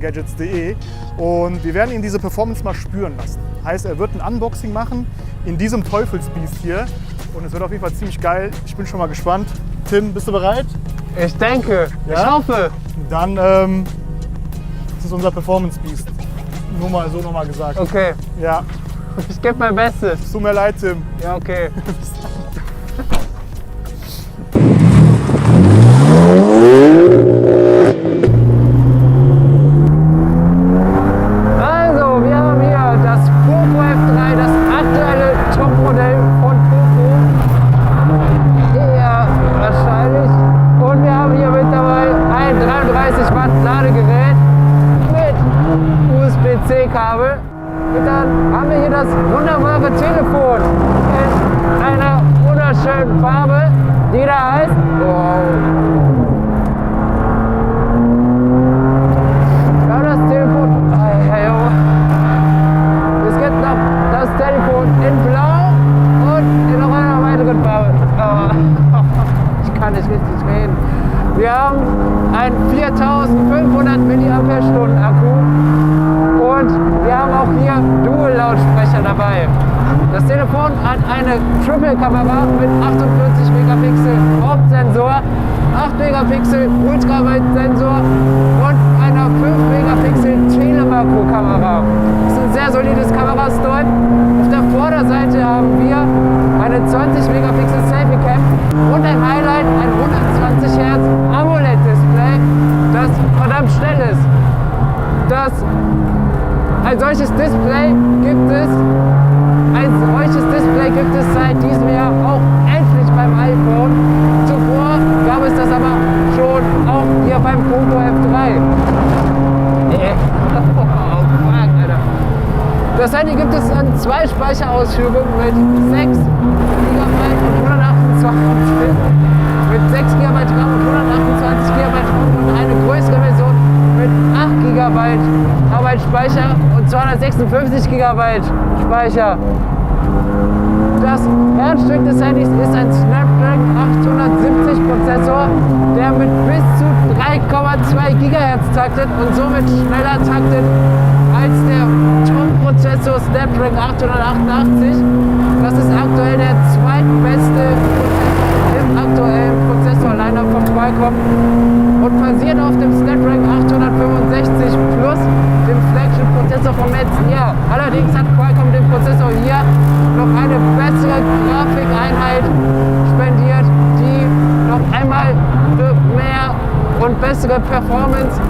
Gadgets.de und wir werden ihn diese Performance mal spüren lassen. Heißt, er wird ein Unboxing machen in diesem Teufelsbiest hier und es wird auf jeden Fall ziemlich geil. Ich bin schon mal gespannt. Tim, bist du bereit? Ich denke, ja? Ich hoffe. Dann das ist unser Performance-Biest. Nur mal so nochmal gesagt. Okay. Ja. Ich gebe mein Bestes. Es tut mir leid, Tim. Ja, okay. Also, wir haben hier das POCO F3, das aktuelle Topmodell von POCO. Ja, wahrscheinlich. Und wir haben hier mit dabei ein 33 Watt Ladegerät mit USB-C-Kabel. Und dann haben wir hier das wunderbare Telefon in einer wunderschönen Farbe, die da heißt. Wow. Ja, das Telefon. Es gibt noch das Telefon in Blau und in noch einer weiteren Farbe. Ich kann nicht richtig reden. Wir haben einen 4500 mAh Akku. Und wir haben auch hier Dual-Lautsprecher dabei. Das Telefon hat eine Triple-Kamera mit 48 Megapixel Hauptsensor, 8 Megapixel Ultraweitsensor und einer 5 Megapixel Telemakro-Kamera. Das ist ein sehr solides Kamerastock. Auf der Vorderseite haben wir eine 20 Megapixel Selfie-Cam und ein Highlight, ein 120 Hertz AMOLED-Display, das verdammt schnell ist. Ein solches Display gibt es seit diesem Jahr auch endlich beim iPhone. Zuvor gab es das aber schon auch hier beim POCO F3. Oh fuck, Alter. Das Handy gibt es in 2 Speicherausführungen mit 6 GB und 128 mit 6 GB RAM und 128 GB RAM und eine größere Version mit 8 GB Arbeitsspeicher und 256 GB Speicher. Das Herzstück des Handys ist ein Snapdragon 870 Prozessor, der mit bis zu 3,2 GHz taktet und somit schneller taktet als der Top-Prozessor Snapdragon 888. Das ist aktuell der zweitbeste im aktuellen Prozessor-Line-Up von Qualcomm und basiert auf dem Snapdragon 865 plus dem Flagship-Prozessor vom letzten Jahr. Allerdings hat Qualcomm dem Prozessor hier noch eine bessere Grafikeinheit spendiert, die noch einmal für mehr und bessere Performance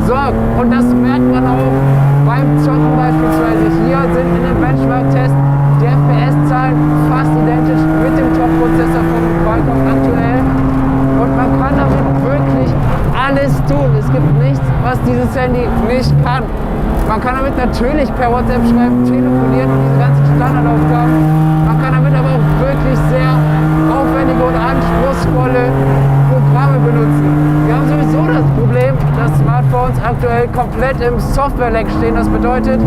sorgt. Und das merkt man auch beim Zocken beispielsweise. Hier sind in dem Benchmark-Test die FPS-Zahlen fast identisch mit dem Top-Prozessor von Qualcomm aktuell. Und man kann damit wirklich alles tun. Es gibt nichts, was dieses Handy nicht kann. Man kann damit natürlich per WhatsApp schreiben, telefonieren und diese ganzen Standardaufgaben. Man kann damit aber auch wirklich sehr aufwendige und anspruchsvolle Programme benutzen. Wir haben sowieso das Problem, dass Smartphones aktuell komplett im Software-Lag stehen. Das bedeutet,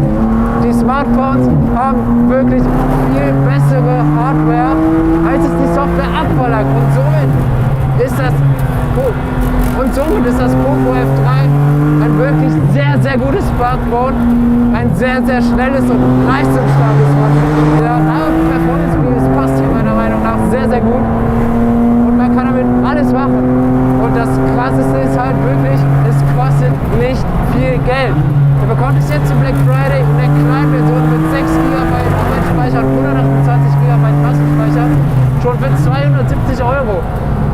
die Smartphones haben wirklich viel bessere Hardware, als es die Software abverlangt. Und somit ist das POCO F3 ein wirklich sehr, sehr gutes Smartphone, ein sehr, sehr schnelles und leistungsstarkes Smartphone. Der Performance-Bild passt hier meiner Meinung nach sehr, sehr gut und man kann damit alles machen. Und das Krasseste ist halt wirklich, es kostet nicht viel Geld. Ihr bekommt es jetzt zum Black Friday in der kleinen Version mit 6 GB Arbeitsspeicher und 128 GB Massenspeicher schon für 270 €.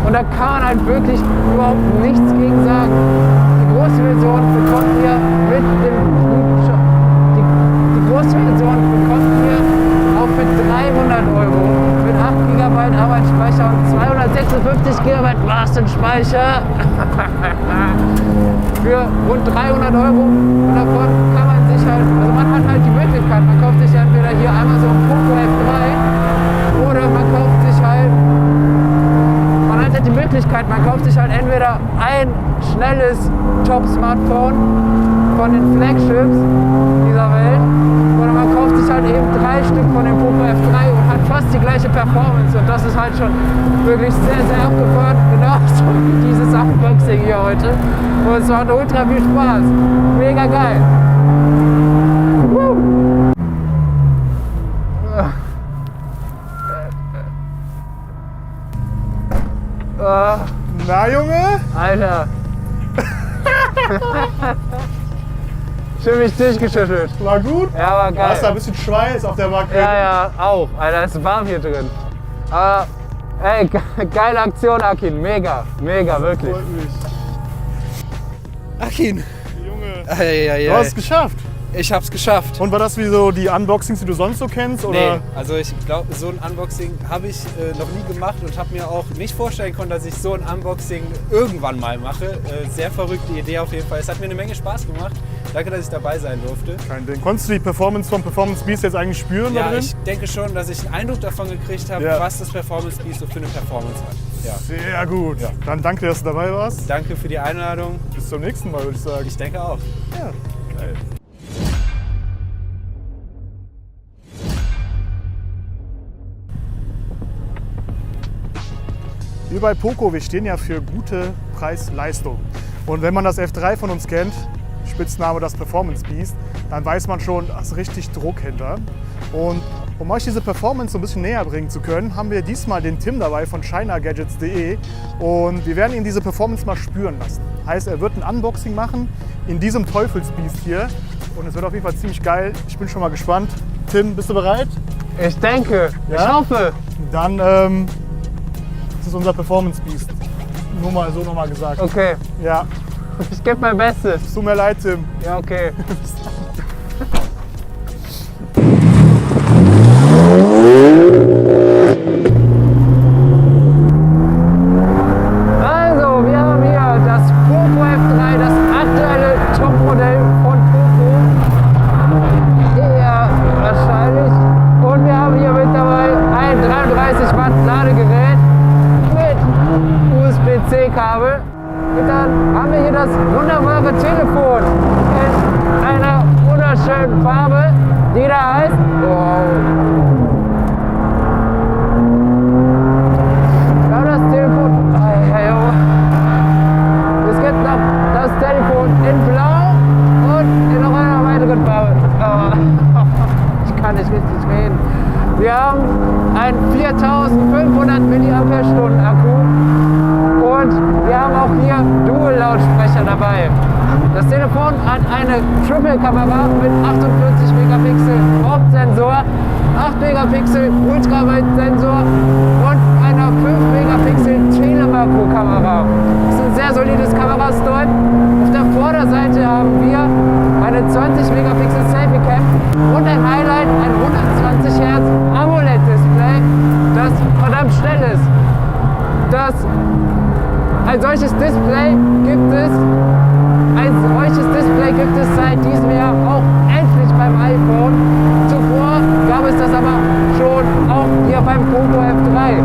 Und da kann man halt wirklich überhaupt nichts gegen sagen. Die große Version bekommt ihr mit dem auch für 300 € mit 8 GB Arbeitsspeicher und 256 GB Massenspeicher für rund 300 € und davon kann man sich halt, also man hat halt die Möglichkeit, man kauft sich entweder hier einmal so ein POCO F3 oder man kauft sich halt die Möglichkeit, man kauft sich halt entweder ein schnelles Top-Smartphone von den Flagships dieser Welt oder man kauft sich halt eben 3 Stück von dem POCO F3 und hat fast die gleiche Performance und das ist halt schon wirklich sehr, sehr abgefahren, genauso wie dieses Unboxing hier heute. Und es macht ultra viel Spaß. Mega geil. Na, Junge? Alter. Schön mich durchgeschüttelt. War gut? Ja, war geil. Hast da ein bisschen Schweiß auf der Backe? Ja, auch. Alter, es ist warm hier drin. Aber, ey, geile Aktion, Akin. Mega, wirklich. Freut mich. Akin, Junge, du hast es geschafft. ich hab's geschafft. Und war das wie so die Unboxings, die du sonst so kennst? Oder? Nee, also ich glaube, so ein Unboxing habe ich noch nie gemacht und habe mir auch nicht vorstellen können, dass ich so ein Unboxing irgendwann mal mache. Sehr verrückte Idee auf jeden Fall. Es hat mir eine Menge Spaß gemacht. Danke, dass ich dabei sein durfte. Kein Ding. Konntest du die Performance vom Performance Beast jetzt eigentlich spüren da Ja, drin? ich denke schon, dass ich einen Eindruck davon gekriegt habe, was das Performance Beast so für eine Performance hat. Ja. Sehr gut. Ja. Dann danke, dass du dabei warst. Danke für die Einladung. Bis zum nächsten Mal, würde ich sagen. Ich denke auch. Ja, geil. Wir bei POCO, wir stehen ja für gute Preis-Leistung. Und wenn man das F3 von uns kennt, Spitzname das Performance Beast, dann weiß man schon, da ist richtig Druck hinter. Und um euch diese Performance so ein bisschen näher bringen zu können, haben wir diesmal den Tim dabei von chinagadgets.de und wir werden ihn diese Performance mal spüren lassen. Heißt, er wird ein Unboxing machen in diesem Teufelsbiest hier und es wird auf jeden Fall ziemlich geil. Ich bin schon mal gespannt. Tim, bist du bereit? Ich denke. Ja? Ich hoffe. Dann das ist unser Performance Beast. Nur mal so nochmal gesagt. Okay. Ja, Ich gebe mein Bestes. es tut mir leid, Tim. Ja, okay. Also, wir haben hier das POCO F3, das aktuelle Topmodell von POCO. Ja, wahrscheinlich. Und wir haben hier mit dabei ein 33 Watt Ladegerät mit USB-C-Kabel. Und dann haben wir hier das wunderbare Telefon in einer wunderschönen Farbe, die da heißt. Wow. Ja, das Telefon. Es gibt noch das Telefon in Blau und in noch einer weiteren Farbe. Ich kann nicht richtig reden. Wir haben einen 4500 mAh Akku. Und wir haben auch hier Dual-Lautsprecher dabei. Das Telefon hat eine Triple-Kamera mit 48 Megapixel Hauptsensor, 8 Megapixel Ultraweitsensor und einer 5 Megapixel Telemakro-Kamera. Das ist ein sehr solides Kamerastore. Auf der Vorderseite haben wir eine 20 Megapixel Selfie-Cam und ein Highlight, ein 120 Hertz AMOLED-Display, das verdammt schnell ist. Ein solches Display gibt es seit diesem Jahr auch endlich beim iPhone. Zuvor gab es das aber schon auch hier beim POCO F3.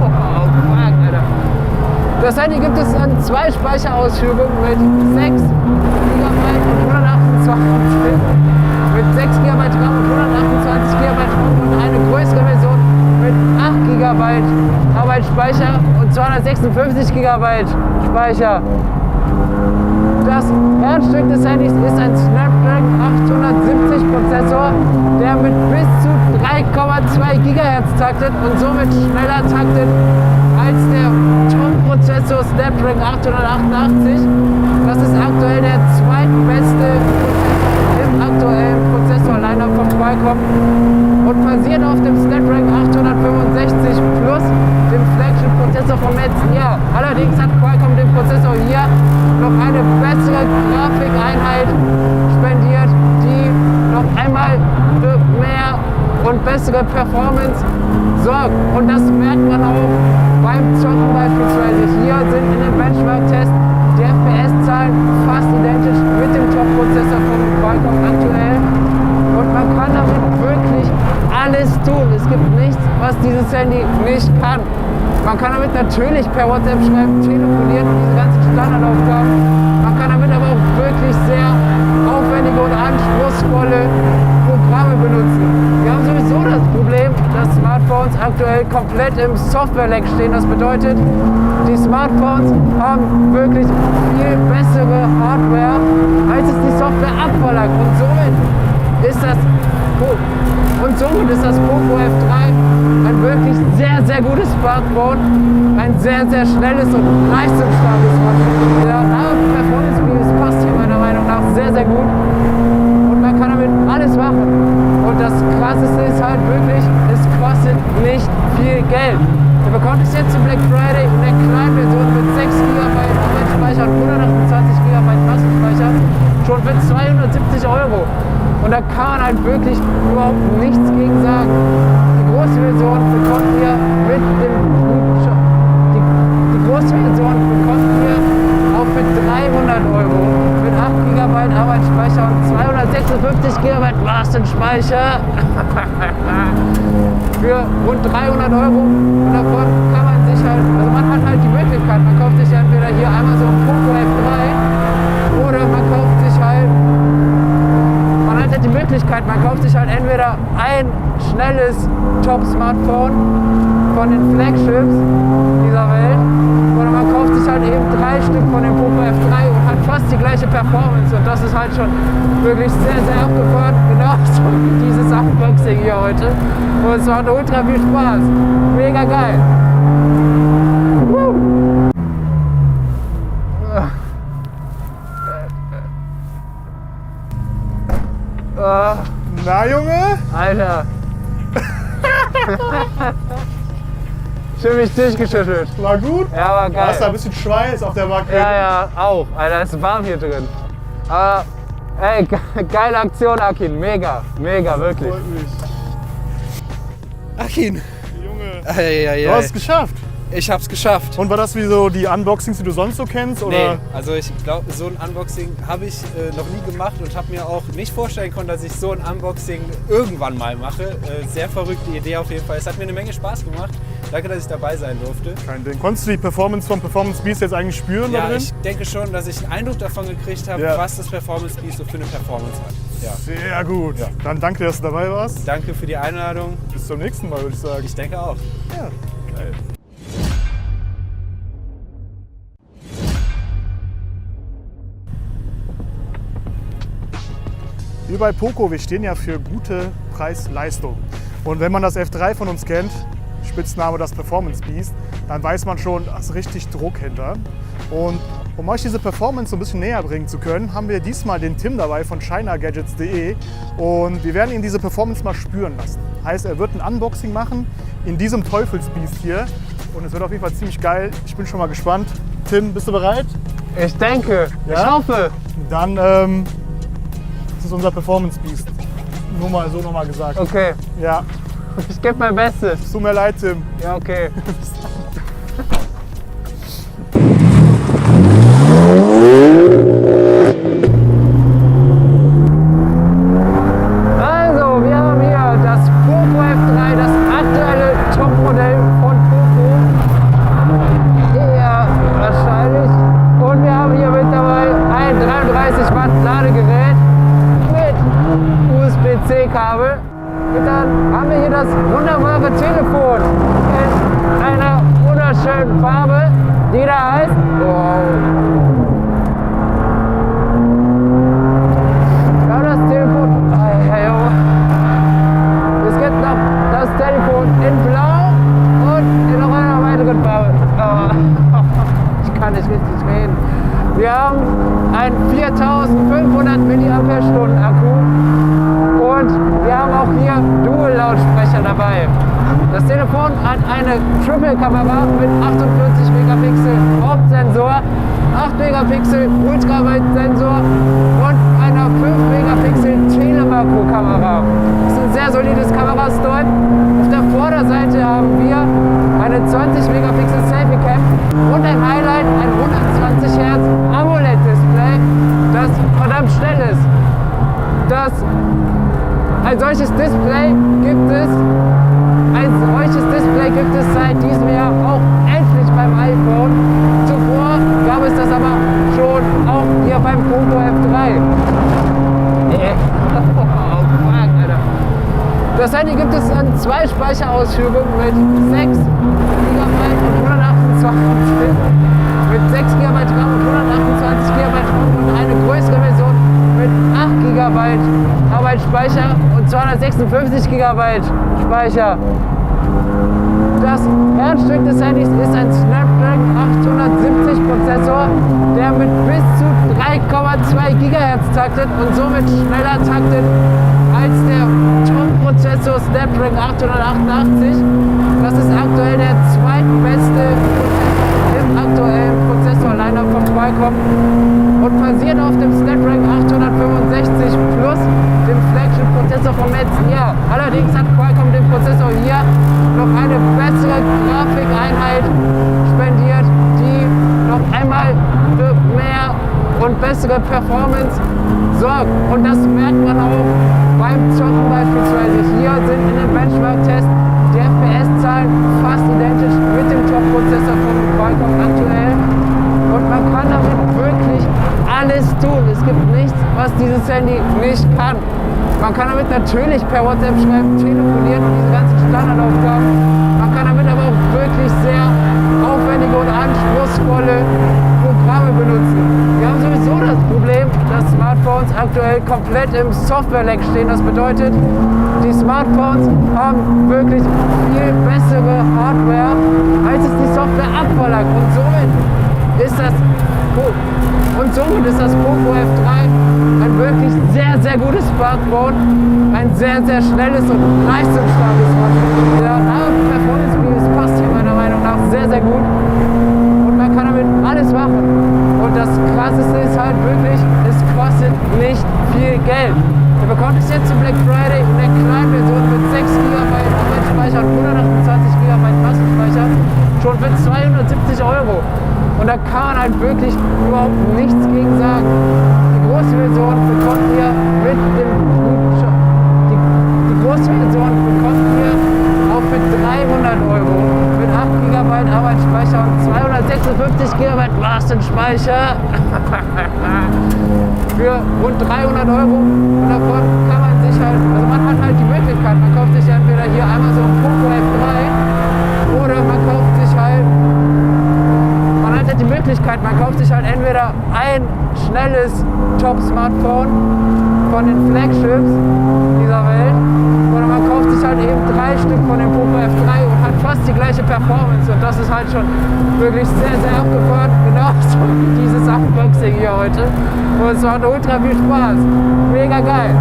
Oh fuck, Alter. Das Handy gibt es an 2 Speicherausführungen mit 6 GB und 128 mit 6 GB RAM und 128 GB RAM und eine größere Version mit 8 GB Arbeitsspeicher und 256 GB Speicher. Das Herzstück des Handys ist ein Snapdragon 870 Prozessor, der mit bis zu 3,2 GHz taktet und somit schneller taktet als der Top-Prozessor Snapdragon 888. Das ist aktuell der zweitbeste im aktuellen Prozessor-Lineup von Qualcomm und basiert auf dem Snapdragon 865 plus dem Flagship-Prozessor vom letzten Jahr. Allerdings hat Qualcomm dem Prozessor hier noch eine bessere Grafikeinheit spendiert, die noch einmal für mehr und bessere Performance sorgt. Und das merkt man auch beim Zocken beispielsweise. Hier sind in dem Benchmark-Test die FPS-Zahlen fast identisch mit dem Top-Prozessor von Qualcomm aktuell. Und man kann damit wirklich alles tun. Es gibt nichts, was dieses Handy nicht kann. Man kann damit natürlich per WhatsApp schreiben, telefonieren und diese ganzen Standardaufgaben. Man kann damit aber auch wirklich sehr aufwendige und anspruchsvolle Programme benutzen. Wir haben sowieso das Problem, dass Smartphones aktuell komplett im Software-Leck stehen. Das bedeutet, die Smartphones haben wirklich viel bessere Hardware, als es die Software abverlangt. Und somit ist das Poco F3 ein wirklich sehr, sehr gutes Smartphone, ein sehr, sehr schnelles und leistungsstarkes Smartphone. Der Performance-Spiel passt hier meiner Meinung nach sehr, sehr gut und man kann damit alles machen. Und das Krasseste ist halt wirklich, es kostet nicht viel Geld. Ihr bekommt es jetzt zum Black Friday in der kleinen Version mit 6 GB Arbeitsspeicher und 128 GB Klassenspeicher schon für 270 €. Und da kann man halt wirklich überhaupt nichts gegen sagen. Die große Version bekommt ihr mit dem Gutschein. Die große Version bekommt ihr auch für 300 € mit 8 GB Arbeitsspeicher und 256 GB Klassenspeicher. Für rund 300 € und davon kann man sich halt, also man hat halt die Möglichkeit, man kauft sich entweder hier einmal so ein Poco F3 oder man kauft sich halt, die Möglichkeit, man kauft sich halt entweder ein schnelles Top-Smartphone von den Flagships dieser Welt oder man kauft sich halt eben 3 Stück von dem Poco F3 und hat fast die gleiche Performance und das ist halt schon wirklich sehr, sehr abgefahren, genauso wie dieses Unboxing hier heute und es macht ultra viel Spaß, mega geil. Na Junge? Alter. Schön mich durchgeschüttelt. War gut? Ja, war geil. Hast da ein bisschen Schweiß auf der Backe? Ja, auch. Alter, es ist warm hier drin. Aber, ey, geile Aktion, Akin. Mega, wirklich. Freut mich. Akin, Junge, du hast es geschafft. Ich hab's geschafft. Und war das wie so die Unboxings, die du sonst so kennst? Oder? Nee, also ich glaube, so ein Unboxing habe ich noch nie gemacht und habe mir auch nicht vorstellen können, dass ich so ein Unboxing irgendwann mal mache. Sehr verrückte Idee auf jeden Fall. Es hat mir eine Menge Spaß gemacht. Danke, dass ich dabei sein durfte. Kein Ding. Konntest du die Performance vom Performance Beast jetzt eigentlich spüren da Ja, drin? ich denke schon, dass ich einen Eindruck davon gekriegt habe, was das Performance Beast so für eine Performance hat. Ja. Sehr gut. Ja. Dann danke, dass du dabei warst. Danke für die Einladung. Bis zum nächsten Mal, würde ich sagen. Ich denke auch. Ja, geil. Wir bei Poco, wir stehen ja für gute Preis-Leistung. Und wenn man das F3 von uns kennt, Spitzname das Performance Beast, dann weiß man schon, da ist richtig Druck hinter. Und um euch diese Performance so ein bisschen näher bringen zu können, haben wir diesmal den Tim dabei von chinagadgets.de und wir werden ihn diese Performance mal spüren lassen. Heißt, er wird ein Unboxing machen in diesem Teufelsbiest hier und es wird auf jeden Fall ziemlich geil. Ich bin schon mal gespannt. Tim, bist du bereit? Ich denke, Ja? ich hoffe. Dann das ist unser Performance Beast. Nur mal so nochmal gesagt. Okay, Ja, ich gebe mein Bestes. es tut mir leid, Tim. Ja, okay. Also, wir haben hier das Poco F3, das aktuelle Topmodell von Poco. Ja, wahrscheinlich. Und wir haben hier mit dabei ein 33 Watt Ladegerät mit USB-C-Kabel. Und dann haben wir hier das wunderbare Telefon in einer wunderschönen Farbe, die da heißt. Wow. Ja, das Telefon. Es gibt noch das Telefon in Blau und in noch einer weiteren Farbe. Ich kann nicht richtig reden. Wir haben einen 4500 mAh Akku und wir haben auch hier Dual-Lautsprecher dabei. Das Telefon hat eine Triple-Kamera mit 48 Megapixel Hauptsensor, 8 Megapixel Ultraweitsensor und einer 5 Megapixel Telemakro-Kamera. Das ist ein sehr solides Kamerastock. Auf der Vorderseite haben wir eine 20 Megapixel Selfie-Cam und ein Highlight, ein 120 Hertz AMOLED-Display, das verdammt schnell ist. Ein solches Display gibt es seit diesem Jahr auch endlich beim iPhone. Zuvor gab es das aber schon auch hier beim Poco F3. Oh, fuck, Alter. Das Handy gibt es an 2 Speicherausführungen mit 6 GB und 128 mit 6 GB RAM und 128 GB RAM und eine größere Version mit 8 GB Arbeitsspeicher und 256 GB Speicher. Das Herzstück des Handys ist ein Snapdragon 870 Prozessor, der mit bis zu 3,2 GHz taktet und somit schneller taktet als der Top-Prozessor Snapdragon 888. Das ist aktuell der zweitbeste Prozessor im aktuellen Prozessor-Liner von Qualcomm und basiert auf dem Snapdragon 865 plus dem Flagship-Prozessor von Jahres. Allerdings hat Qualcomm dem Prozessor hier noch eine bessere Grafikeinheit spendiert, die noch einmal für mehr und bessere Performance sorgt. Und das merkt man auch beim Zocken beispielsweise. Hier sind in dem Benchmark-Test die FPS-Zahlen fast identisch mit dem Top-Prozessor von Qualcomm aktuell. Und man kann damit wirklich alles tun. Es gibt nichts, was dieses Handy nicht kann. Man kann damit natürlich per WhatsApp schreiben, telefonieren und diese ganzen Standardaufgaben. Man kann damit aber auch wirklich sehr aufwendige und anspruchsvolle Programme benutzen. Wir haben sowieso das Problem, dass Smartphones aktuell komplett im Software-Lag stehen. Das bedeutet, die Smartphones haben wirklich viel bessere Hardware, als es die Software abverlangt. Und somit ist das POCO F3 ein wirklich sehr, sehr gutes Smartphone, ein sehr, sehr schnelles und leistungsstarkes Smartphone. Der Performance passt hier meiner Meinung nach sehr, sehr gut und man kann damit alles machen. Und das Krasseste ist halt wirklich, es kostet nicht viel Geld. Ihr bekommt es jetzt zum Black Friday in der kleinen Version mit 6 GB Arbeitsspeicher und 128 GB Massenspeicher schon für 270 €. Und da kann man halt wirklich überhaupt nichts gegen sagen. Die große Version bekommt ihr mit dem Gutschein. Die große Version bekommt ihr auch für 300 € mit 8 GB Arbeitsspeicher und 256 GB Massenspeicher für rund 300 €. Und davon kann man sich halt, also man hat halt die Möglichkeit, man kauft sich entweder hier einmal so ein POCO F3 oder man kauft sich halt die Möglichkeit, man kauft sich halt entweder ein schnelles Top-Smartphone von den Flagships dieser Welt oder man kauft sich halt eben 3 Stück von dem POCO F3 und hat fast die gleiche Performance und das ist halt schon wirklich sehr, sehr abgefahren, genauso wie dieses Unboxing hier heute und es macht ultra viel Spaß, mega geil.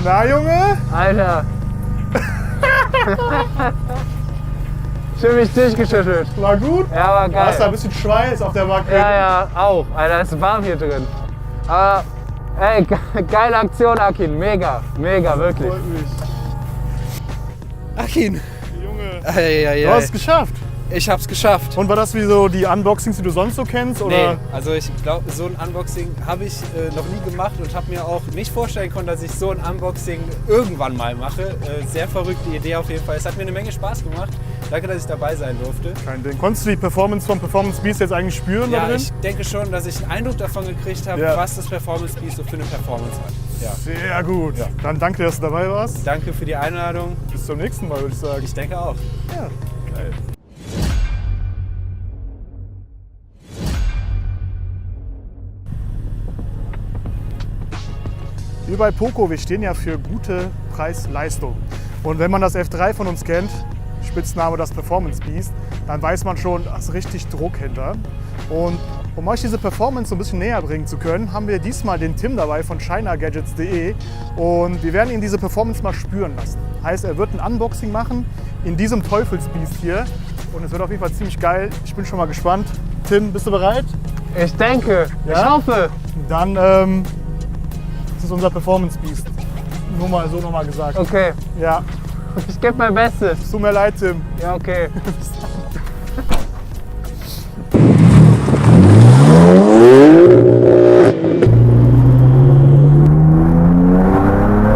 Na Junge? Alter. Schön mich durchgeschüttelt. War gut? Ja, war geil. Hast da ein bisschen Schweiß auf der Backe? Ja, auch. Alter, es ist warm hier drin. Aber, ey, geile Aktion, Akin. Mega, mega, wirklich. Freut mich. Akin, Junge, du hast es geschafft. Ich hab's geschafft. Und war das wie so die Unboxings, die du sonst so kennst? Oder? Nee, also ich glaube, so ein Unboxing habe ich noch nie gemacht und habe mir auch nicht vorstellen können, dass ich so ein Unboxing irgendwann mal mache. Sehr verrückte Idee auf jeden Fall. Es hat mir eine Menge Spaß gemacht. Danke, dass ich dabei sein durfte. Kein Ding. Konntest du die Performance vom Performance Beast jetzt eigentlich spüren da Ja, drin? ich denke schon, dass ich einen Eindruck davon gekriegt habe, Ja. was das Performance Beast so für eine Performance hat. Ja. Sehr gut. Ja. Dann danke, dass du dabei warst. Danke für die Einladung. Bis zum nächsten Mal, würde ich sagen. Ich denke auch. Ja, geil. Wir bei POCO, wir stehen ja für gute Preis-Leistung. Und wenn man das F3 von uns kennt, Spitzname das Performance Beast, dann weiß man schon, da ist richtig Druck hinter. Und um euch diese Performance so ein bisschen näher bringen zu können, haben wir diesmal den Tim dabei von chinagadgets.de und wir werden ihn diese Performance mal spüren lassen. Heißt, er wird ein Unboxing machen in diesem Teufelsbiest hier und es wird auf jeden Fall ziemlich geil. Ich bin schon mal gespannt. Tim, bist du bereit? Ich denke, Ja? ich hoffe. Dann das ist unser Performance Beast. Nur mal so nochmal gesagt. Okay, Ja, ich gebe mein Bestes. es tut mir leid, Tim. Ja, okay.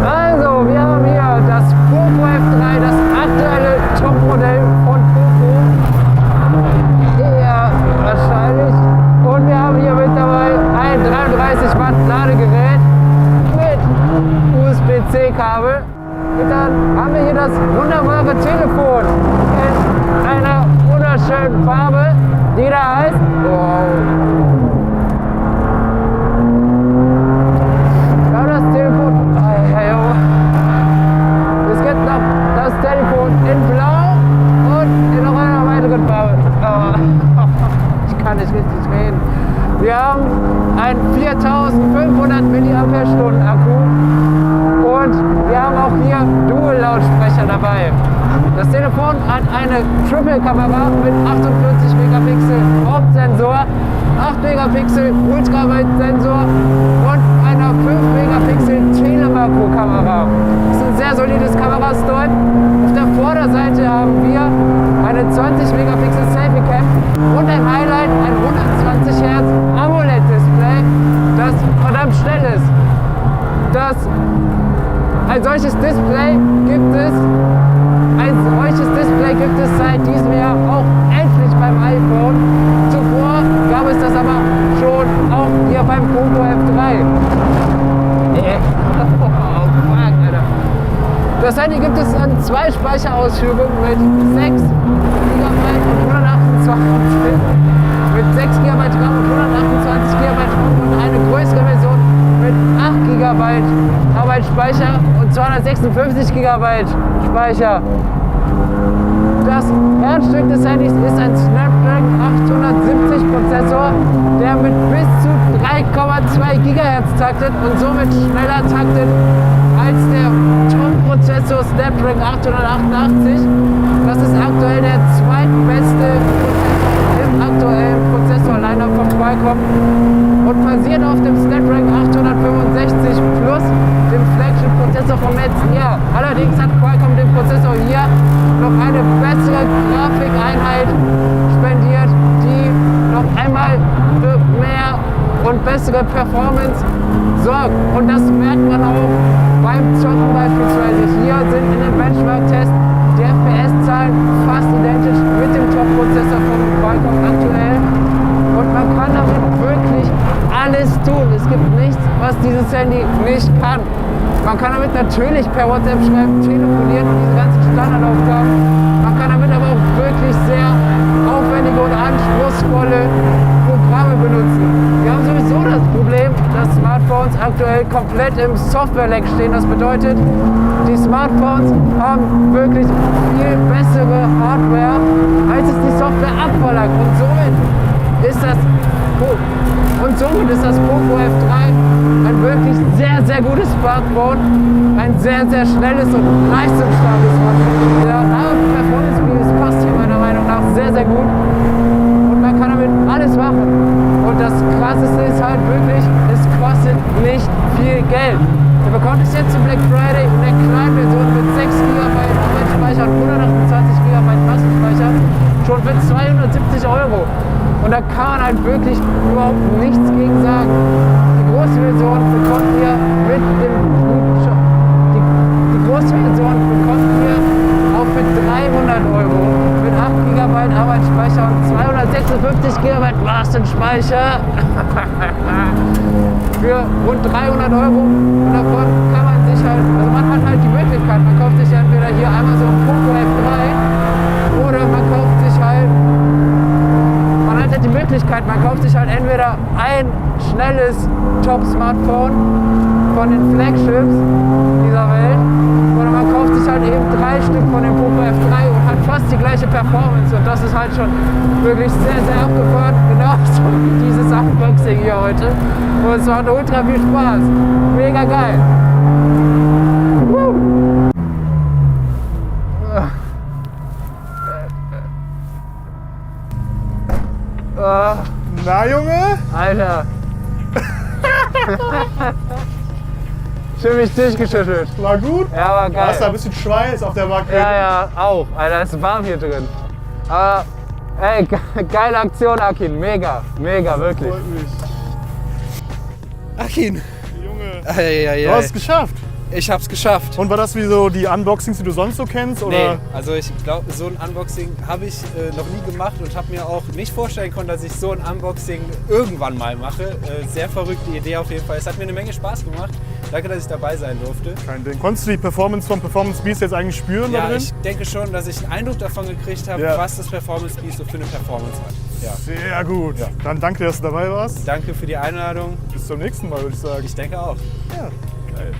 Also, wir haben hier das POCO F3, das aktuelle Topmodell von POCO. Der Telefon in einer wunderschönen Farbe, die da heißt. Wow. Wir haben das Telefon. Es gibt noch das Telefon in Blau und in noch einer weiteren Farbe. Ich kann nicht richtig reden. Wir haben einen 4500 mAh Akku und wir haben auch hier Dual-Lautsprecher dabei. Das Telefon hat eine Triple-Kamera mit 48 Megapixel Hauptsensor, 8 Megapixel Ultraweitsensor und einer 5 Megapixel Telemakro-Kamera. Das ist ein sehr solides Kamerastoy. Auf der Vorderseite haben wir eine 20 Megapixel Selfie-Cam und ein Highlight, ein 120 Hertz AMOLED-Display, das verdammt schnell ist. Ein solches Display gibt es seit diesem Jahr auch endlich beim iPhone. Zuvor gab es das aber schon auch hier beim POCO F3. Das Handy gibt es an 2 Speicherausführungen mit 6 GB und 128 mit 6 GB RAM und 128 GB RAM und eine größere Version mit 8 GB Arbeitsspeicher und 256 GB Speicher. Das Herzstück des Handys ist ein Snapdragon 870 Prozessor, der mit bis zu 3,2 GHz taktet und somit schneller taktet als der Top-Prozessor Snapdragon 888. Das ist aktuell der zweitbeste Prozessor im aktuellen Prozessor-Line-Up von Qualcomm und basiert auf dem Snapdragon 865 plus dem Flagship-Prozessor vom letzten Jahr. Allerdings hat Qualcomm dem Prozessor hier noch eine bessere Grafikeinheit spendiert, die noch einmal für mehr und bessere Performance sorgt. Und das merkt man auch beim Zocken beispielsweise. Hier sind in dem Benchmark-Test die FPS-Zahlen fast identisch mit dem Top-Prozessor von Qualcomm aktuell. Und man kann damit wirklich alles tun. Es gibt nichts, was dieses Handy nicht kann. Man kann damit natürlich per WhatsApp schreiben, telefonieren und diese ganzen Standardaufgaben. Man kann damit aber auch wirklich sehr aufwendige und anspruchsvolle Programme benutzen. Wir haben sowieso das Problem, dass Smartphones aktuell komplett im Software-Lag stehen. Das bedeutet, die Smartphones haben wirklich viel bessere Hardware, als es die Software abverlangt. Und somit ist das POCO F3 ein wirklich sehr, sehr gutes Smartphone, ein sehr, sehr schnelles und leistungsstarkes Smartphone. Der Performance passt hier meiner Meinung nach sehr, sehr gut und man kann damit alles machen. Und das Krasseste ist halt wirklich, es kostet nicht viel Geld. Ihr bekommt es jetzt zum Black Friday in der kleinen Version mit 6 GB Arbeitsspeicher und 128 GB Massenspeicher schon für 270 €. Und da kann man halt wirklich überhaupt nichts gegen sagen. Die große Version bekommt ihr mit dem die große Version bekommt ihr auch für 300 € mit 8 GB Arbeitsspeicher und 256 GB Massenspeicher für rund 300 €. Und davon kann man sich halt, also man hat halt die Möglichkeit, man kauft sich entweder hier einmal so ein POCO F3 oder man kauft sich halt die Möglichkeit, man kauft sich halt entweder ein schnelles Top-Smartphone von den Flagships dieser Welt oder man kauft sich halt eben 3 Stück von dem POCO F3 und hat fast die gleiche Performance und das ist halt schon wirklich sehr, sehr abgefahren, genauso wie dieses Unboxing hier heute und es macht ultra viel Spaß, mega geil. Na, Junge? Alter. Schön mich durchgeschüttelt. War gut? Ja, war geil. Hast da ein bisschen Schweiß auf der Backe? Ja, auch. Alter, es ist warm hier drin. Aber, ey, geile Aktion, Akin. Mega, wirklich. Freut mich. Akin, Junge, du du hast es geschafft. Ich hab's geschafft. Und war das wie so die Unboxings, die du sonst so kennst? Oder? Nee, also ich glaube, so ein Unboxing habe ich noch nie gemacht und habe mir auch nicht vorstellen können, dass ich so ein Unboxing irgendwann mal mache. Sehr verrückte Idee auf jeden Fall. Es hat mir eine Menge Spaß gemacht. Danke, dass ich dabei sein durfte. Kein Ding. Konntest du die Performance vom Performance Beast jetzt eigentlich spüren da Ja, drin? ich denke schon, dass ich einen Eindruck davon gekriegt habe, was das Performance Beast so für eine Performance hat. Ja. Sehr gut. Ja. Dann danke, dass du dabei warst. Danke für die Einladung. Bis zum nächsten Mal, würde ich sagen. Ich denke auch. Ja, geil.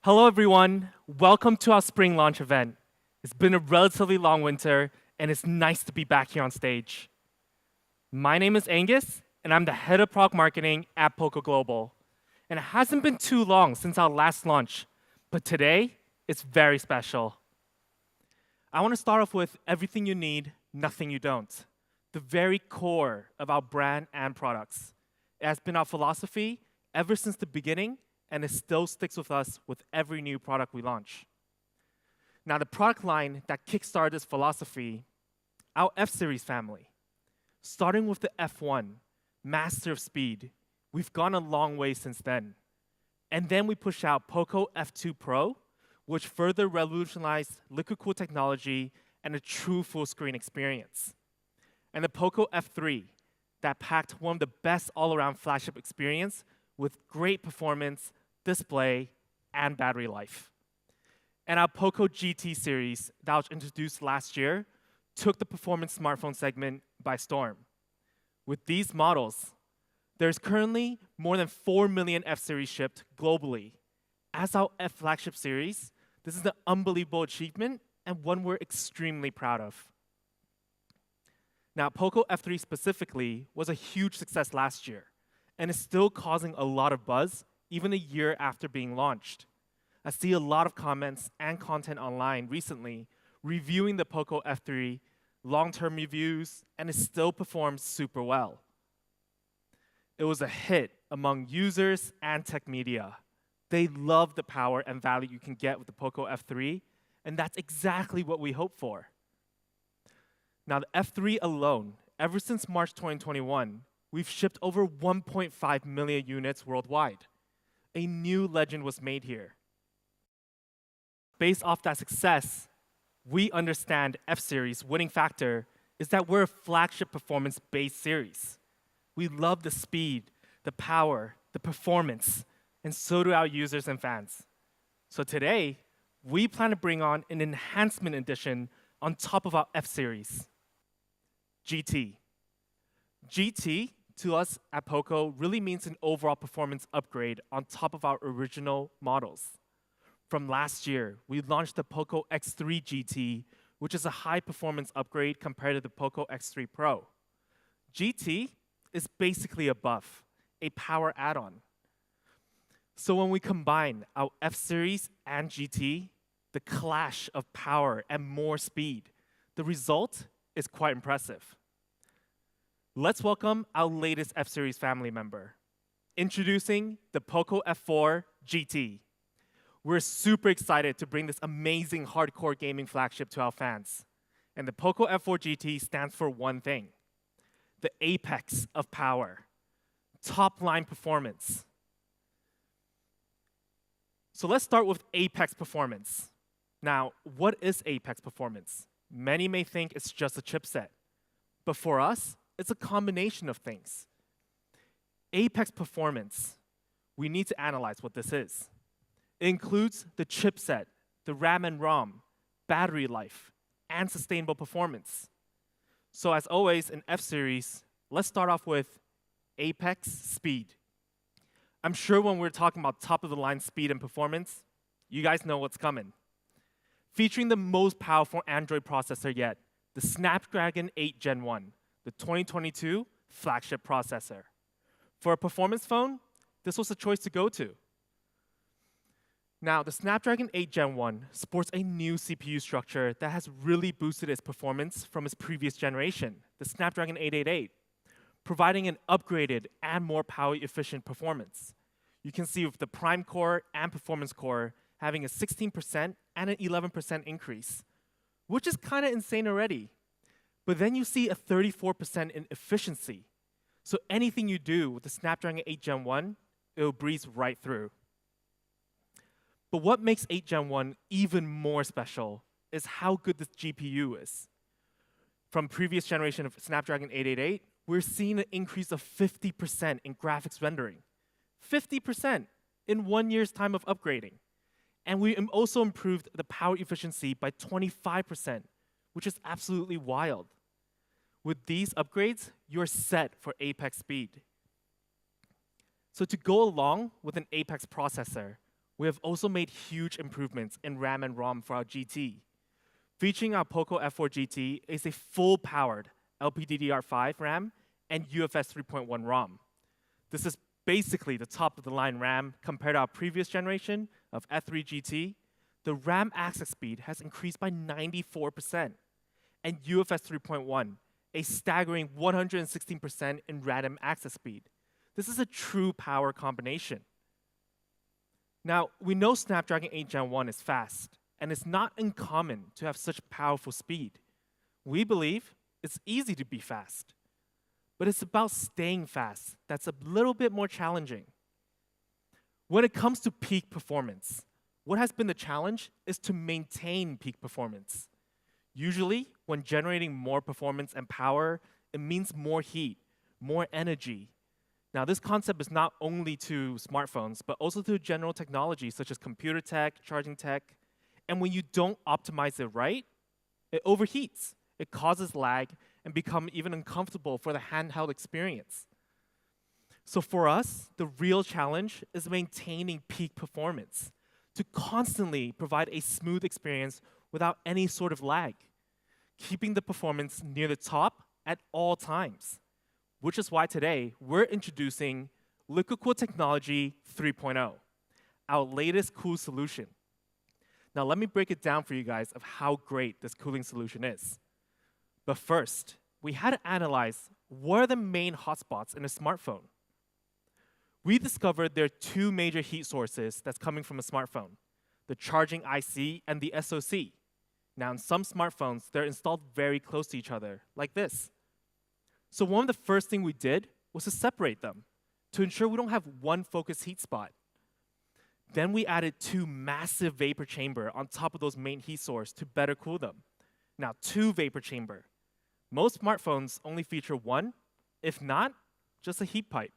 Hello, everyone. Welcome to our spring launch event. It's been a relatively long winter, and it's nice to be back here on stage. My name is Angus, and I'm the head of product marketing at POCO Global. And it hasn't been too long since our last launch, but today, it's very special. I want to start off with everything you need, nothing you don't. The very core of our brand and products. It has been our philosophy ever since the beginning, and it still sticks with us with every new product we launch. Now, the product line that kickstarted this philosophy, our F-Series family. Starting with the F1, master of speed, we've gone a long way since then. And then we push out POCO F2 Pro, which further revolutionized liquid-cooled technology and a true full-screen experience. And the POCO F3, that packed one of the best all-around flagship experience with great performance, display, and battery life. And our POCO GT series that was introduced last year took the performance smartphone segment by storm. With these models, there's currently more than 4 million F-series shipped globally. As our F flagship series, this is an unbelievable achievement and one we're extremely proud of. Now, POCO F3 specifically was a huge success last year, and is still causing a lot of buzz even a year after being launched. I see a lot of comments and content online recently reviewing the POCO F3, long-term reviews, and it still performs super well. It was a hit among users and tech media. They love the power and value you can get with the POCO F3, and that's exactly what we hope for. Now, the F3 alone, ever since March 2021, we've shipped over 1.5 million units worldwide. A new legend was made here. Based off that success, we understand F-Series' winning factor is that we're a flagship performance-based series. We love the speed, the power, the performance, and so do our users and fans. So today, we plan to bring on an enhancement edition on top of our F-Series, GT. GT, to us at POCO, really means an overall performance upgrade on top of our original models. From last year, we launched the POCO X3 GT, which is a high-performance upgrade compared to the POCO X3 Pro. GT is basically a buff, a power add-on. So when we combine our F-Series and GT, the clash of power and more speed, the result is quite impressive. Let's welcome our latest F-Series family member. Introducing the POCO F4 GT. We're super excited to bring this amazing hardcore gaming flagship to our fans. And the POCO F4 GT stands for one thing: the apex of power, top-line performance. So let's start with apex performance. Now, what is apex performance? Many may think it's just a chipset, but for us, it's a combination of things. Apex performance, we need to analyze what this is. It includes the chipset, the RAM and ROM, battery life, and sustainable performance. So as always in F-Series, let's start off with apex speed. I'm sure when we're talking about top-of-the-line speed and performance, you guys know what's coming. Featuring the most powerful Android processor yet, the Snapdragon 8 Gen 1, the 2022 flagship processor. For a performance phone, this was a choice to go to. Now, the Snapdragon 8 Gen 1 sports a new CPU structure that has really boosted its performance from its previous generation, the Snapdragon 888, providing an upgraded and more power-efficient performance. You can see with the Prime Core and Performance Core having a 16% and an 11% increase, which is kind of insane already. But then you see a 34% in efficiency. So anything you do with the Snapdragon 8 Gen 1, it will breeze right through. But what makes 8 Gen 1 even more special is how good this GPU is. From previous generation of Snapdragon 888, we're seeing an increase of 50% in graphics rendering. 50% in 1 year's time of upgrading. And we also improved the power efficiency by 25%, which is absolutely wild. With these upgrades, you're set for apex speed. So to go along with an apex processor, we have also made huge improvements in RAM and ROM for our GT. Featuring our POCO F4 GT is a full-powered LPDDR5 RAM and UFS 3.1 ROM. This is basically the top-of-the-line RAM compared to our previous generation of F3 GT. The RAM access speed has increased by 94%, and UFS 3.1, a staggering 116% in random access speed. This is a true power combination. Now, we know Snapdragon 8 Gen 1 is fast, and it's not uncommon to have such powerful speed. We believe it's easy to be fast, but it's about staying fast that's a little bit more challenging. When it comes to peak performance, what has been the challenge is to maintain peak performance. Usually, when generating more performance and power, it means more heat, more energy. Now, this concept is not only to smartphones, but also to general technology such as computer tech, charging tech. And when you don't optimize it right, it overheats. It causes lag and becomes even uncomfortable for the handheld experience. So for us, the real challenge is maintaining peak performance to constantly provide a smooth experience without any sort of lag, keeping the performance near the top at all times, which is why today we're introducing Liquid Cool Technology 3.0, our latest cool solution. Now let me break it down for you guys of how great this cooling solution is. But first, we had to analyze what are the main hotspots in a smartphone. We discovered there are two major heat sources that's coming from a smartphone, the charging IC and the SoC. Now in some smartphones, they're installed very close to each other, like this. So one of the first things we did was to separate them to ensure we don't have one focused heat spot. Then we added two massive vapor chamber on top of those main heat source to better cool them. Now, two vapor chamber. Most smartphones only feature one, if not, just a heat pipe.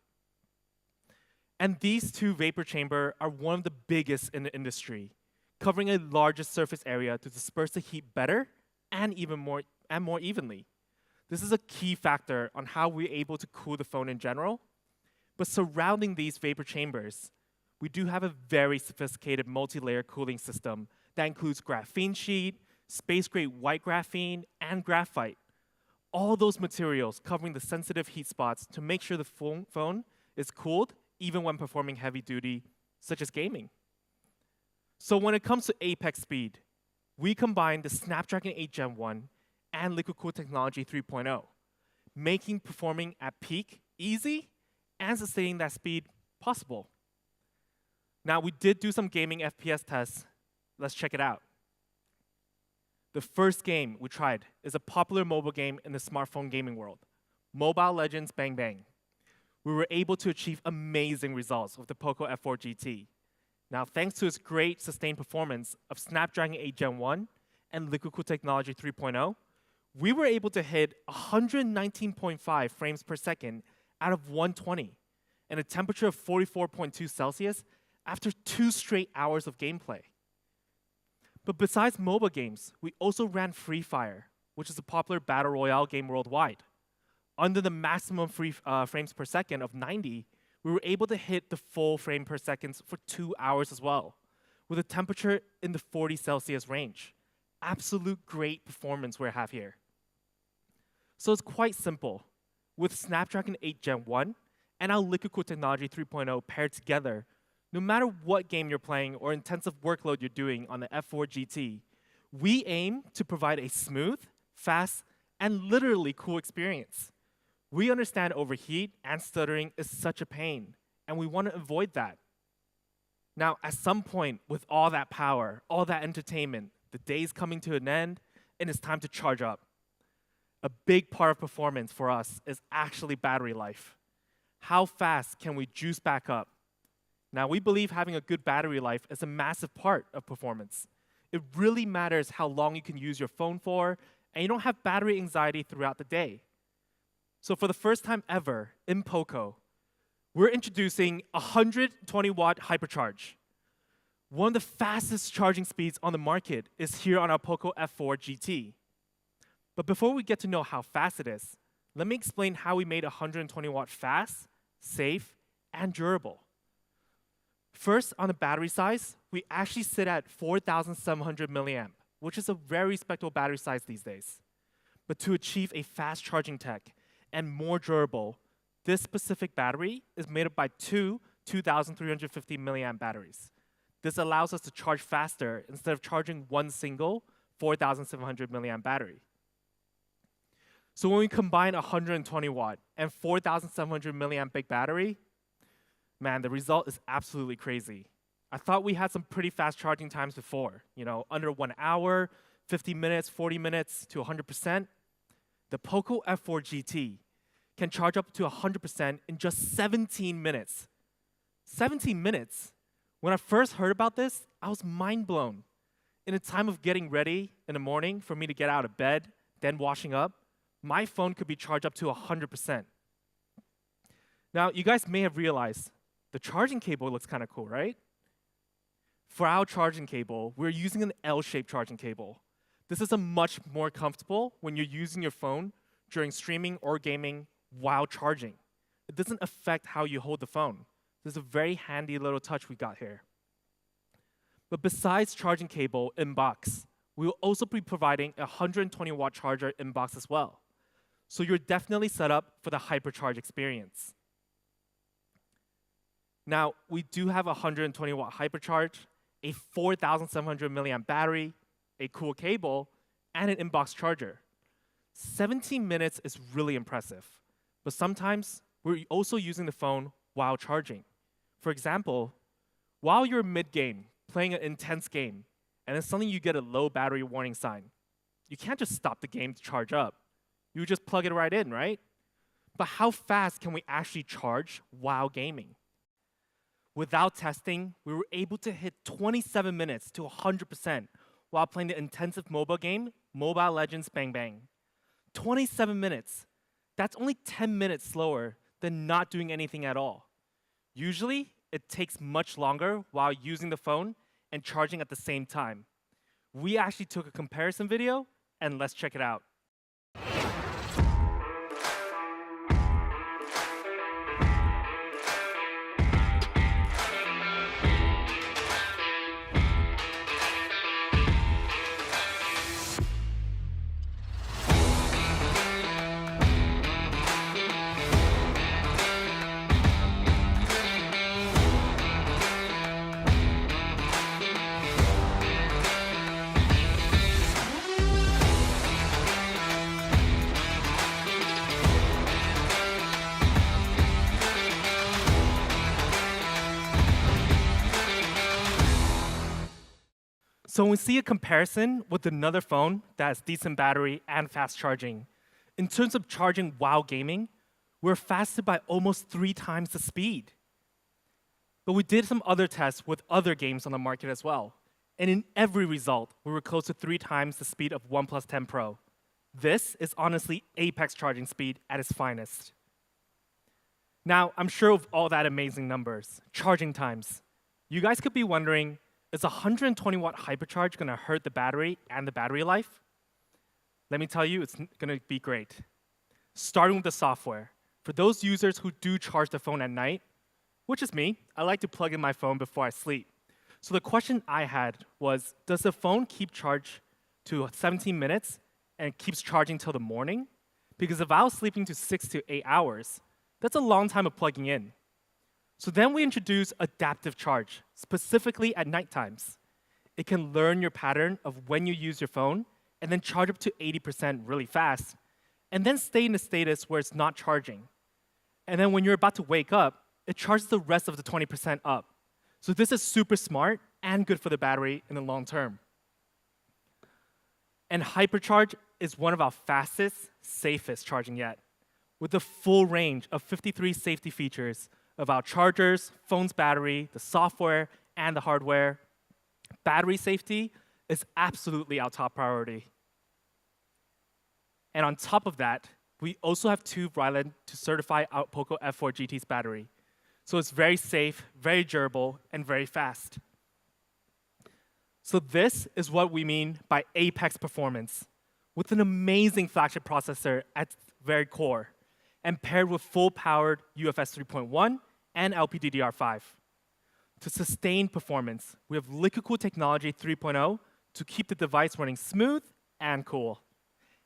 And these two vapor chamber are one of the biggest in the industry, covering a larger surface area to disperse the heat better and even more evenly. This is a key factor on how we're able to cool the phone in general. But surrounding these vapor chambers, we do have a very sophisticated multi-layer cooling system that includes graphene sheet, space-grade white graphene, and graphite. All those materials covering the sensitive heat spots to make sure the phone is cooled even when performing heavy duty, such as gaming. So when it comes to apex speed, we combine the Snapdragon 8 Gen 1 and Liquid Cool Technology 3.0, making performing at peak easy and sustaining that speed possible. Now, we did do some gaming FPS tests. Let's check it out. The first game we tried is a popular mobile game in the smartphone gaming world, Mobile Legends Bang Bang. We were able to achieve amazing results with the POCO F4 GT. Now, thanks to its great sustained performance of Snapdragon 8 Gen 1 and Liquid Cool Technology 3.0, we were able to hit 119.5 frames per second out of 120 and a temperature of 44.2 Celsius after 2 straight hours of gameplay. But besides mobile games, we also ran Free Fire, which is a popular battle royale game worldwide. Under the maximum frames per second of 90, we were able to hit the full frame per second for 2 hours as well, with a temperature in the 40 Celsius range. Absolute great performance we have here. So it's quite simple. With Snapdragon 8 Gen 1 and our Liquid Cool Technology 3.0 paired together, no matter what game you're playing or intensive workload you're doing on the F4 GT, we aim to provide a smooth, fast, and literally cool experience. We understand overheat and stuttering is such a pain, and we want to avoid that. Now, at some point, with all that power, all that entertainment, the day's coming to an end, and it's time to charge up. A big part of performance for us is actually battery life. How fast can we juice back up? Now, we believe having a good battery life is a massive part of performance. It really matters how long you can use your phone for, and you don't have battery anxiety throughout the day. So for the first time ever in POCO, we're introducing 120-watt hypercharge. One of the fastest charging speeds on the market is here on our POCO F4 GT. But before we get to know how fast it is, let me explain how we made 120-watt fast, safe, and durable. First, on the battery size, we actually sit at 4,700 milliamp, which is a very respectable battery size these days. But to achieve a fast charging tech and more durable, this specific battery is made up by two 2,350 milliamp batteries. This allows us to charge faster instead of charging one single 4,700 milliamp battery. So when we combine a 120 watt and 4,700 milliamp big battery, man, the result is absolutely crazy. I thought we had some pretty fast charging times before, under 1 hour, 50 minutes, 40 minutes to 100%. The POCO F4 GT can charge up to 100% in just 17 minutes. 17 minutes? When I first heard about this, I was mind blown. In a time of getting ready in the morning for me to get out of bed, then washing up, my phone could be charged up to 100%. Now, you guys may have realized the charging cable looks kind of cool, right? For our charging cable, we're using an L-shaped charging cable. This is a much more comfortable when you're using your phone during streaming or gaming while charging. It doesn't affect how you hold the phone. This is a very handy little touch we got here. But besides charging cable in box, we will also be providing a 120 watt charger in box as well. So you're definitely set up for the hypercharge experience. Now, we do have a 120 watt hypercharge, a 4,700 milliamp battery, a cool cable, and an in-box charger. 17 minutes is really impressive, but sometimes we're also using the phone while charging. For example, while you're mid-game, playing an intense game, and then suddenly you get a low battery warning sign, you can't just stop the game to charge up. You just plug it right in, right? But how fast can we actually charge while gaming? Without testing, we were able to hit 27 minutes to 100% while playing the intensive mobile game, Mobile Legends Bang Bang. 27 minutes. That's only 10 minutes slower than not doing anything at all. Usually, it takes much longer while using the phone and charging at the same time. We actually took a comparison video, and let's check it out. So when we see a comparison with another phone that has decent battery and fast charging, in terms of charging while gaming, we're faster by almost 3 times the speed. But we did some other tests with other games on the market as well. And in every result, we were close to 3 times the speed of OnePlus 10 Pro. This is honestly apex charging speed at its finest. Now, I'm sure of all that amazing numbers, charging times, you guys could be wondering, is a 120 watt hypercharge gonna hurt the battery and the battery life? Let me tell you, it's gonna be great. Starting with the software. For those users who do charge the phone at night, which is me, I like to plug in my phone before I sleep. So the question I had was, does the phone keep charge to 17 minutes and keeps charging till the morning? Because if I was sleeping to 6 to 8 hours, that's a long time of plugging in. So then we introduce adaptive charge, specifically at night times. It can learn your pattern of when you use your phone and then charge up to 80% really fast, and then stay in the status where it's not charging. And then when you're about to wake up, it charges the rest of the 20% up. So this is super smart and good for the battery in the long term. And hypercharge is one of our fastest, safest charging yet, with the full range of 53 safety features of our chargers, phone's battery, the software, and the hardware. Battery safety is absolutely our top priority. And on top of that, we also have 2 Ryland to certify our POCO F4 GT's battery. So it's very safe, very durable, and very fast. So this is what we mean by apex performance, with an amazing flagship processor at its very core, and paired with full-powered UFS 3.1 and LPDDR5. To sustain performance, we have Liquid Cool Technology 3.0 to keep the device running smooth and cool.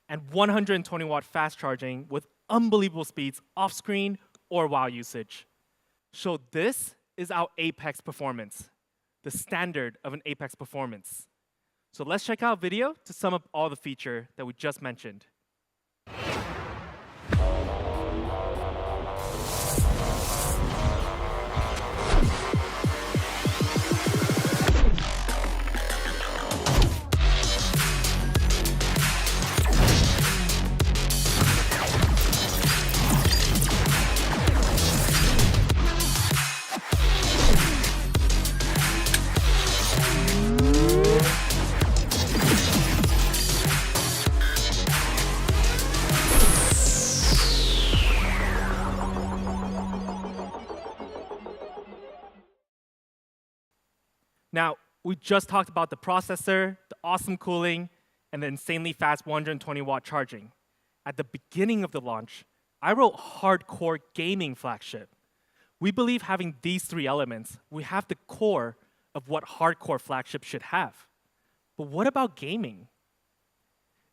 And 120 watt fast charging with unbelievable speeds off screen or while usage. So this is our Apex performance, the standard of an Apex performance. So let's check out a video to sum up all the feature that we just mentioned. Now, we just talked about the processor, the awesome cooling, and the insanely fast 120 watt charging. At the beginning of the launch, I wrote hardcore gaming flagship. We believe having these three elements, we have the core of what hardcore flagship should have. But what about gaming?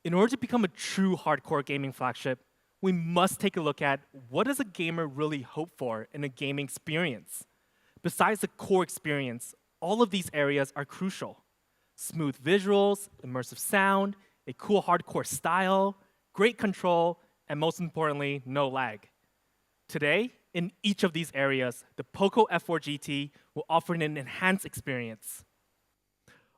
In order to become a true hardcore gaming flagship, we must take a look at what does a gamer really hope for in a gaming experience. Besides the core experience, all of these areas are crucial. Smooth visuals, immersive sound, a cool hardcore style, great control, and most importantly, no lag. Today, in each of these areas, the POCO F4 GT will offer an enhanced experience.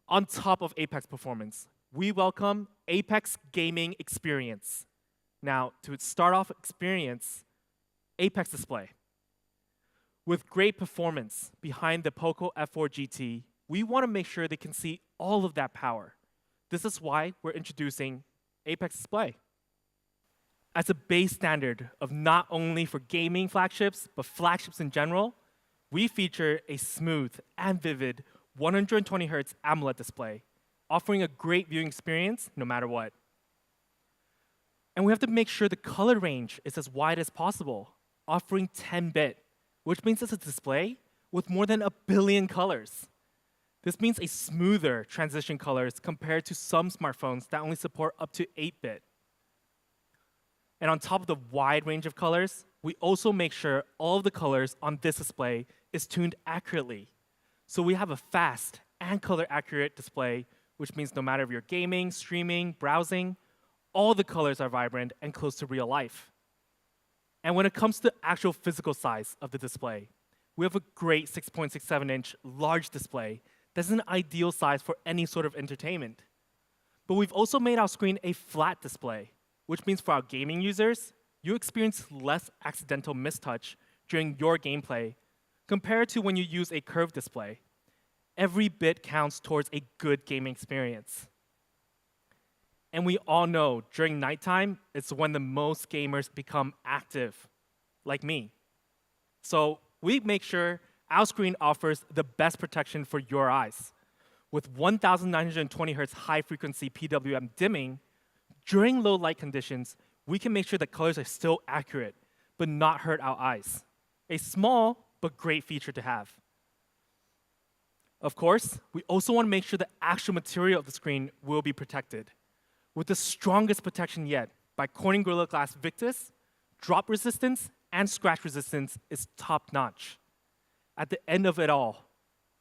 On top of Apex performance, we welcome Apex Gaming Experience. Now, to start off experience, Apex Display. With great performance behind the POCO F4 GT, we want to make sure they can see all of that power. This is why we're introducing Apex Display. As a base standard of not only for gaming flagships, but flagships in general, we feature a smooth and vivid 120 Hz AMOLED display, offering a great viewing experience no matter what. And we have to make sure the color range is as wide as possible, offering 10-bit, which means it's a display with more than 1 billion colors. This means a smoother transition colors compared to some smartphones that only support up to 8-bit. And on top of the wide range of colors, we also make sure all of the colors on this display is tuned accurately. So we have a fast and color accurate display, which means no matter if you're gaming, streaming, browsing, all the colors are vibrant and close to real life. And when it comes to the actual physical size of the display, we have a great 6.67-inch large display that's an ideal size for any sort of entertainment. But we've also made our screen a flat display, which means for our gaming users, you experience less accidental mistouch during your gameplay compared to when you use a curved display. Every bit counts towards a good gaming experience. And we all know during nighttime, it's when the most gamers become active, like me. So we make sure our screen offers the best protection for your eyes. With 1,920 Hz high-frequency PWM dimming, during low light conditions, we can make sure that colors are still accurate, but not hurt our eyes. A small but great feature to have. Of course, we also want to make sure the actual material of the screen will be protected. With the strongest protection yet by Corning Gorilla Glass Victus, drop resistance and scratch resistance is top-notch. At the end of it all,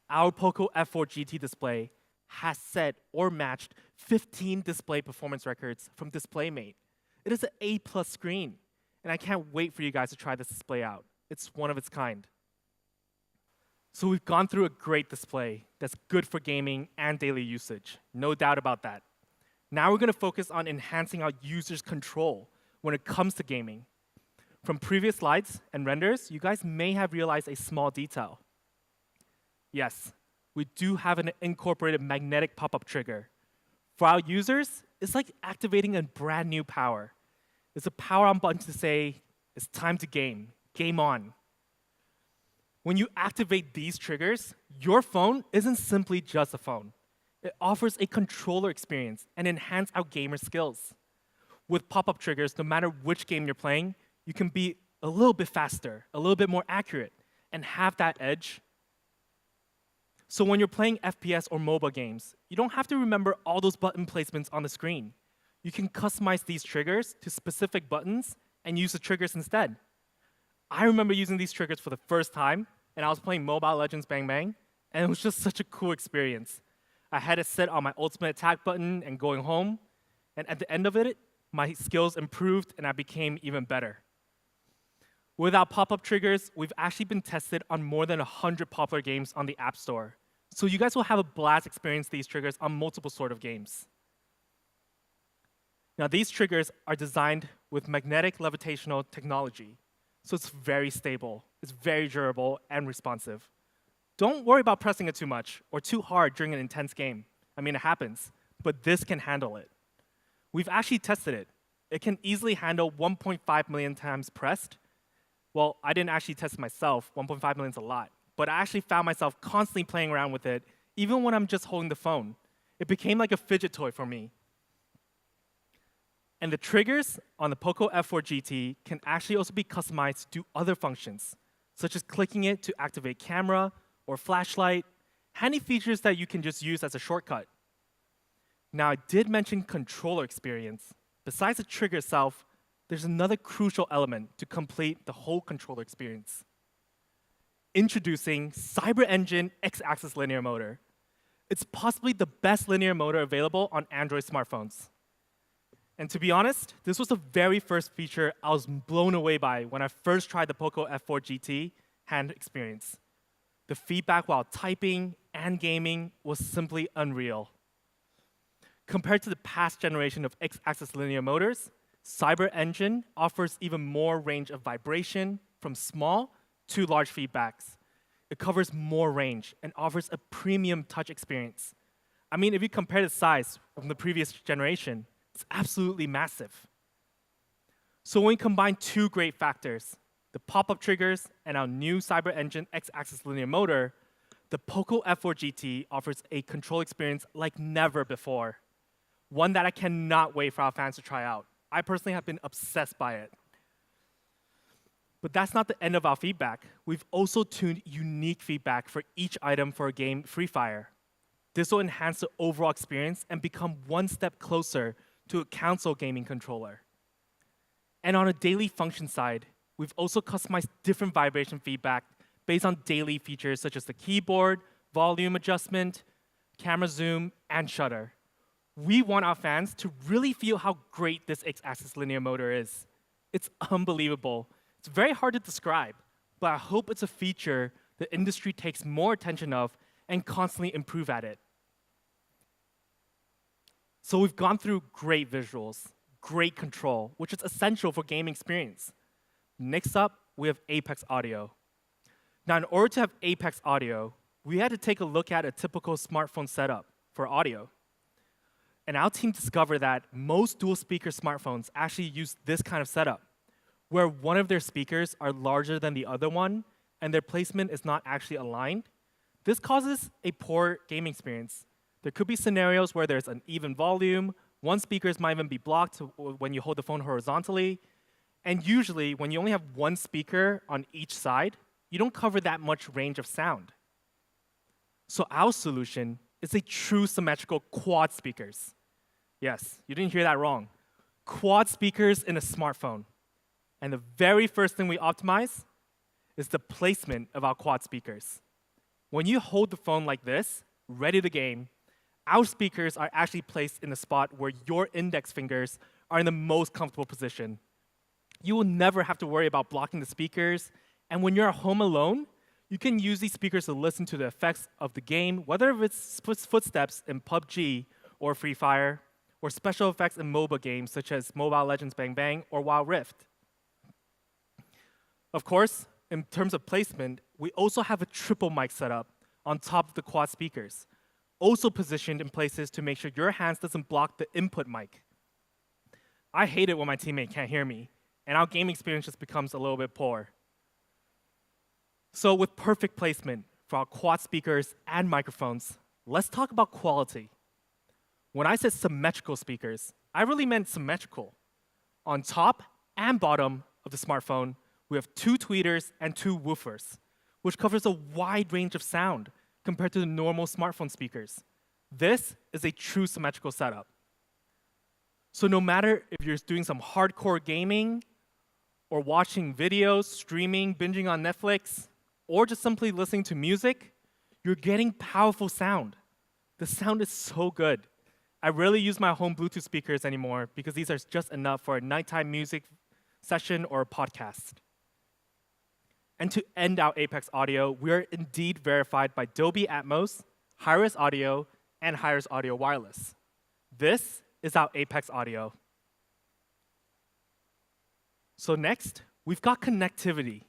our POCO F4 GT display has set or matched 15 display performance records from DisplayMate. It is an A+ screen, and I can't wait for you guys to try this display out. It's one of its kind. So we've gone through a great display that's good for gaming and daily usage, no doubt about that. Now we're going to focus on enhancing our users' control when it comes to gaming. From previous slides and renders, you guys may have realized a small detail. Yes, we do have an incorporated magnetic pop-up trigger. For our users, it's like activating a brand new power. It's a power-on button to say, it's time to game, game on. When you activate these triggers, your phone isn't simply just a phone. It offers a controller experience and enhance our gamer skills. With pop-up triggers, no matter which game you're playing, you can be a little bit faster, a little bit more accurate, and have that edge So when you're playing FPS or mobile games, you don't have to remember all those button placements on the screen. You can customize these triggers to specific buttons and use the triggers instead. I remember using these triggers for the first time, and I was playing Mobile Legends Bang Bang, and it was just such a cool experience. I had it set on my ultimate attack button and going home, and at the end of it, my skills improved and I became even better. With our pop-up triggers, we've actually been tested on more than 100 popular games on the App Store. So you guys will have a blast experience these triggers on multiple sort of games. Now these triggers are designed with magnetic levitational technology. So it's very stable, it's very durable and responsive. Don't worry about pressing it too much or too hard during an intense game. I mean, it happens, but this can handle it. We've actually tested it. It can easily handle 1.5 million times pressed. Well, I didn't actually test it myself, 1.5 million is a lot, but I actually found myself constantly playing around with it, even when I'm just holding the phone. It became like a fidget toy for me. And the triggers on the POCO F4 GT can actually also be customized to do other functions, such as clicking it to activate camera or flashlight, handy features that you can just use as a shortcut. Now, I did mention controller experience. Besides the trigger itself, there's another crucial element to complete the whole controller experience. Introducing CyberEngine X-axis linear motor. It's possibly the best linear motor available on Android smartphones. And to be honest, this was the very first feature I was blown away by when I first tried the POCO F4 GT hand experience. The feedback while typing and gaming was simply unreal. Compared to the past generation of X-axis linear motors, CyberEngine offers even more range of vibration from small to large feedbacks. It covers more range and offers a premium touch experience. I mean, if you compare the size from the previous generation, it's absolutely massive. So when we combine two great factors, the pop-up triggers and our new CyberEngine X-axis linear motor, the POCO F4 GT offers a control experience like never before. One that I cannot wait for our fans to try out. I personally have been obsessed by it. But that's not the end of our feedback. We've also tuned unique feedback for each item for a game, Free Fire. This will enhance the overall experience and become one step closer to a console gaming controller. And on a daily function side, we've also customized different vibration feedback based on daily features such as the keyboard, volume adjustment, camera zoom, and shutter. We want our fans to really feel how great this X-axis linear motor is. It's unbelievable. It's very hard to describe, but I hope it's a feature the industry takes more attention of and constantly improve at it. So we've gone through great visuals, great control, which is essential for gaming experience. Next up, we have Apex Audio. Now, in order to have Apex Audio, we had to take a look at a typical smartphone setup for audio. And our team discovered that most dual-speaker smartphones actually use this kind of setup, where one of their speakers are larger than the other one, and their placement is not actually aligned. This causes a poor gaming experience. There could be scenarios where there's uneven volume, one speaker might even be blocked when you hold the phone horizontally, and usually, when you only have one speaker on each side, you don't cover that much range of sound. So our solution is a true symmetrical quad speakers. Yes, you didn't hear that wrong. Quad speakers in a smartphone. And the very first thing we optimize is the placement of our quad speakers. When you hold the phone like this, ready to game, our speakers are actually placed in a spot where your index fingers are in the most comfortable position. You will never have to worry about blocking the speakers, and when you're at home alone, you can use these speakers to listen to the effects of the game, whether it's footsteps in PUBG or Free Fire, or special effects in mobile games such as Mobile Legends Bang Bang or Wild Rift. Of course, in terms of placement, we also have a triple mic setup on top of the quad speakers, also positioned in places to make sure your hands doesn't block the input mic. I hate it when my teammate can't hear me, and our game experience just becomes a little bit poor. So with perfect placement for our quad speakers and microphones, let's talk about quality. When I said symmetrical speakers, I really meant symmetrical. On top and bottom of the smartphone, we have 2 tweeters and 2 woofers, which covers a wide range of sound, compared to the normal smartphone speakers. This is a true symmetrical setup. So no matter if you're doing some hardcore gaming, or watching videos, streaming, binging on Netflix, or just simply listening to music, you're getting powerful sound. The sound is so good. I rarely use my home Bluetooth speakers anymore because these are just enough for a nighttime music session or a podcast. And to end our Apex Audio, we are indeed verified by Dolby Atmos, Hi-Res Audio, and Hi-Res Audio Wireless. This is our Apex Audio. So next, we've got connectivity.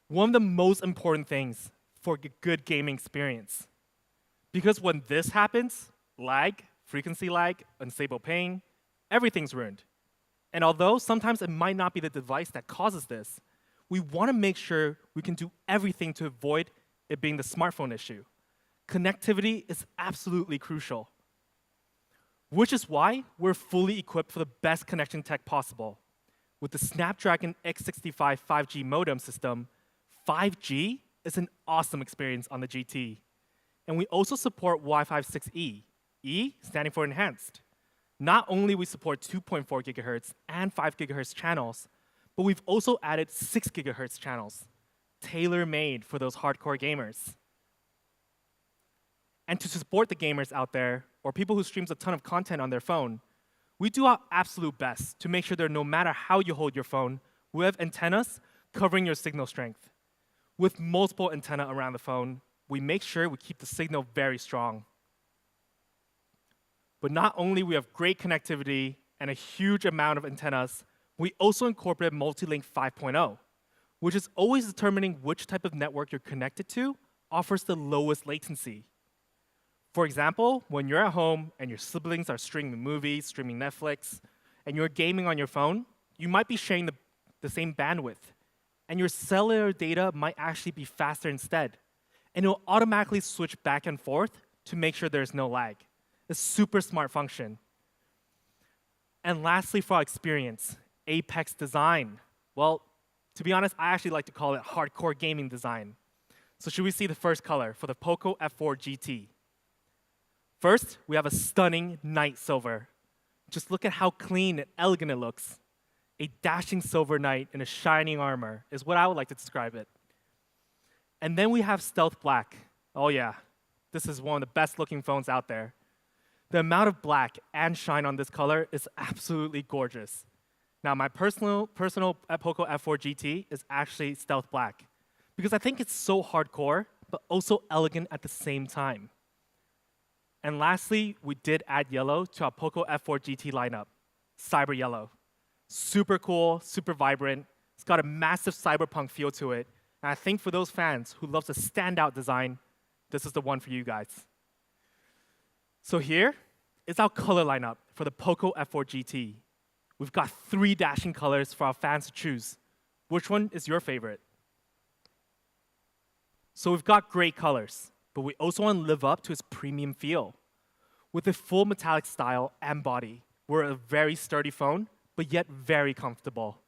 One of the most important things for a good gaming experience. Because when this happens, lag, frequency lag, unstable ping, everything's ruined. And although sometimes it might not be the device that causes this, we want to make sure we can do everything to avoid it being the smartphone issue. Connectivity is absolutely crucial. Which is why we're fully equipped for the best connection tech possible. With the Snapdragon X65 5G modem system, 5G is an awesome experience on the GT. And we also support Wi-Fi 6E, E standing for enhanced. Not only we support 2.4 gigahertz and 5 gigahertz channels, but we've also added 6 gigahertz channels, tailor-made for those hardcore gamers. And to support the gamers out there, or people who streams a ton of content on their phone, we do our absolute best to make sure that no matter how you hold your phone, we have antennas covering your signal strength. With multiple antennas around the phone, we make sure we keep the signal very strong. But not only we have great connectivity and a huge amount of antennas, we also incorporate Multi-Link 5.0, which is always determining which type of network you're connected to offers the lowest latency. For example, when you're at home and your siblings are streaming movies, streaming Netflix, and you're gaming on your phone, you might be sharing the same bandwidth, and your cellular data might actually be faster instead, and it'll automatically switch back and forth to make sure there's no lag. It's a super smart function. And lastly, for our experience, Apex design. Well, to be honest, I actually like to call it hardcore gaming design. So should we see the first color for the POCO F4 GT? First, we have a stunning night silver. Just look at how clean and elegant it looks. A dashing silver knight in a shining armor is what I would like to describe it. And then we have stealth black. Oh yeah, this is one of the best looking phones out there. The amount of black and shine on this color is absolutely gorgeous. Now my personal POCO F4 GT is actually stealth black because I think it's so hardcore, but also elegant at the same time. And lastly, we did add yellow to our POCO F4 GT lineup, cyber yellow. Super cool, super vibrant. It's got a massive cyberpunk feel to it. And I think for those fans who love the standout design, this is the one for you guys. So here is our color lineup for the POCO F4 GT. We've got 3 dashing colors for our fans to choose. Which one is your favorite? So we've got great colors, but we also want to live up to its premium feel. With a full metallic style and body, we're a very sturdy phone, but yet very comfortable.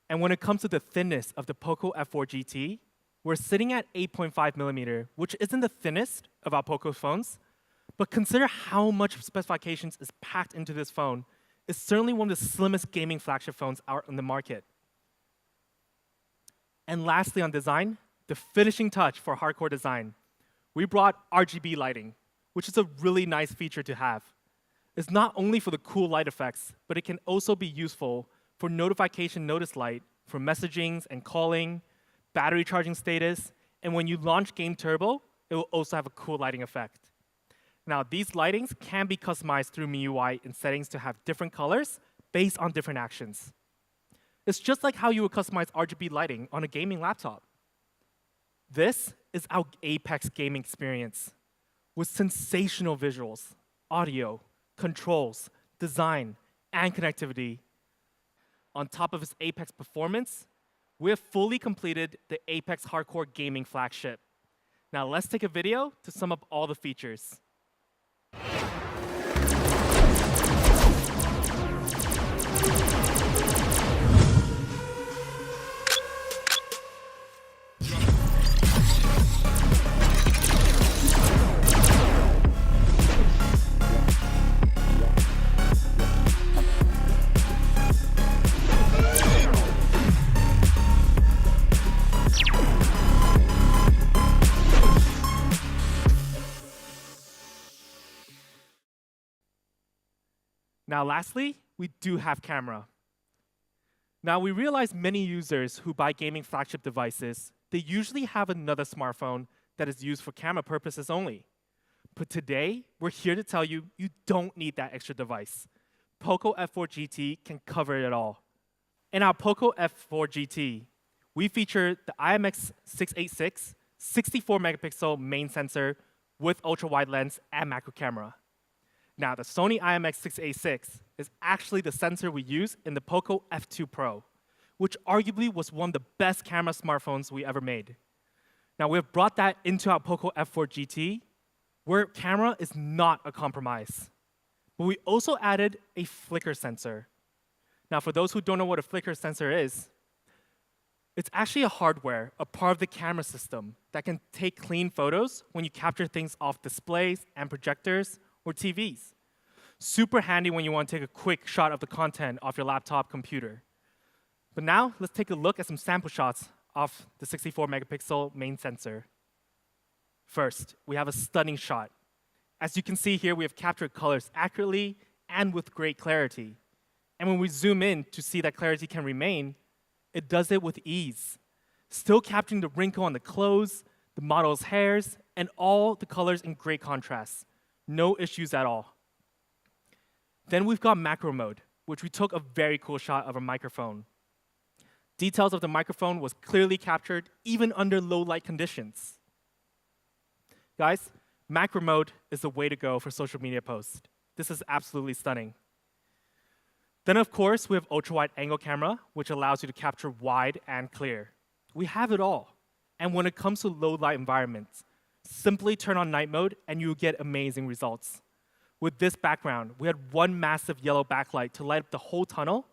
And when it comes to the thinness of the POCO F4 GT, we're sitting at 8.5 millimeter, which isn't the thinnest of our POCO phones, but consider how much specifications is packed into this phone. It's certainly one of the slimmest gaming flagship phones out on the market. And lastly on design, the finishing touch for hardcore design. We brought RGB lighting, which is a really nice feature to have. It's not only for the cool light effects, but it can also be useful for notification notice light for messaging and calling, battery charging status, and when you launch Game Turbo, it will also have a cool lighting effect. Now, these lightings can be customized through MIUI in settings to have different colors based on different actions. It's just like how you would customize RGB lighting on a gaming laptop. This is our Apex gaming experience with sensational visuals, audio, controls, design, and connectivity. On top of its Apex performance, we have fully completed the Apex Hardcore Gaming flagship. Now let's take a video to sum up all the features. Now, lastly, we do have camera. Now, we realize many users who buy gaming flagship devices, they usually have another smartphone that is used for camera purposes only. But today, we're here to tell you, you don't need that extra device. POCO F4 GT can cover it all. In our POCO F4 GT, we feature the IMX686 64 megapixel main sensor with ultra-wide lens and macro camera. Now, the Sony IMX686 is actually the sensor we use in the POCO F2 Pro, which arguably was one of the best camera smartphones we ever made. Now, we have brought that into our POCO F4 GT, where camera is not a compromise. But we also added a flicker sensor. Now, for those who don't know what a flicker sensor is, it's actually a hardware, a part of the camera system that can take clean photos when you capture things off displays and projectors or TVs. Super handy when you want to take a quick shot of the content off your laptop computer. But now, let's take a look at some sample shots of the 64 megapixel main sensor. First, we have a stunning shot. As you can see here, we have captured colors accurately and with great clarity. And when we zoom in to see that clarity can remain, it does it with ease, still capturing the wrinkle on the clothes, the model's hairs, and all the colors in great contrast. No issues at all. Then we've got macro mode, which we took a very cool shot of a microphone. Details of the microphone was clearly captured even under low light conditions. Guys, macro mode is the way to go for social media posts. This is absolutely stunning. Then, of course, we have ultra-wide angle camera, which allows you to capture wide and clear. We have it all. And when it comes to low light environments, simply turn on night mode and you'll get amazing results. With this background, we had one massive yellow backlight to light up the whole tunnel,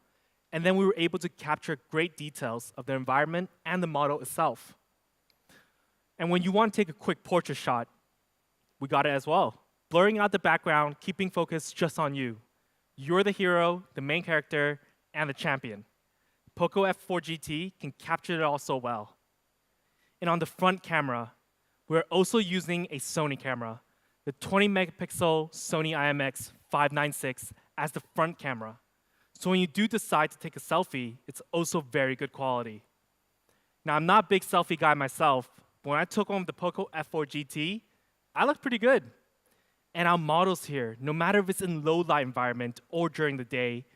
and then we were able to capture great details of the environment and the model itself. And when you want to take a quick portrait shot, we got it as well. Blurring out the background, keeping focus just on you. You're the hero, the main character, and the champion. POCO F4 GT can capture it all so well. And on the front camera, we're also using a Sony camera, the 20 megapixel Sony IMX596 as the front camera. So when you do decide to take a selfie, it's also very good quality. Now, I'm not a big selfie guy myself, but when I took home the POCO F4 GT, I looked pretty good. And our models here, no matter if it's in low light environment or during the day,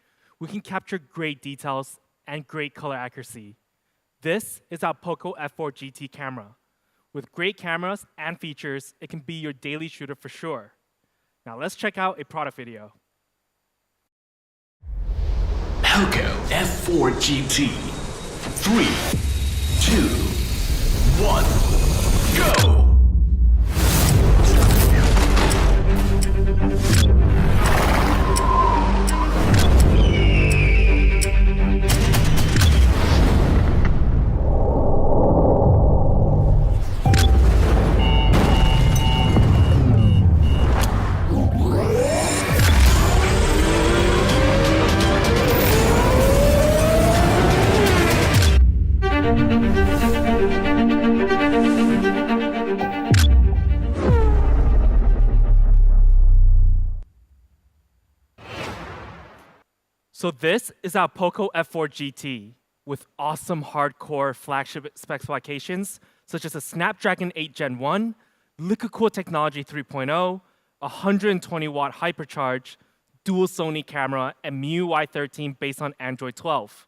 we can capture great details and great color accuracy. This is our POCO F4 GT camera. With great cameras and features, it can be your daily shooter for sure. Now let's check out a product video. POCO F4 GT. 3, 2, 1, go! So this is our POCO F4 GT with awesome hardcore flagship specifications such as a Snapdragon 8 Gen 1, liquid cooled technology 3.0, 120-watt hypercharge, dual Sony camera, and MIUI 13 based on Android 12.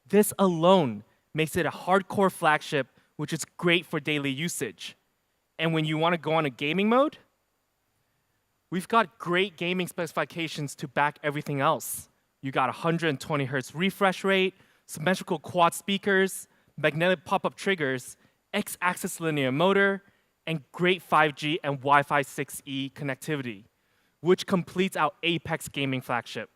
This alone makes it a hardcore flagship, which is great for daily usage. And when you want to go on a gaming mode, we've got great gaming specifications to back everything else. You got 120 Hz refresh rate, symmetrical quad speakers, magnetic pop-up triggers, X-axis linear motor, and great 5G and Wi-Fi 6E connectivity, which completes our apex gaming flagship.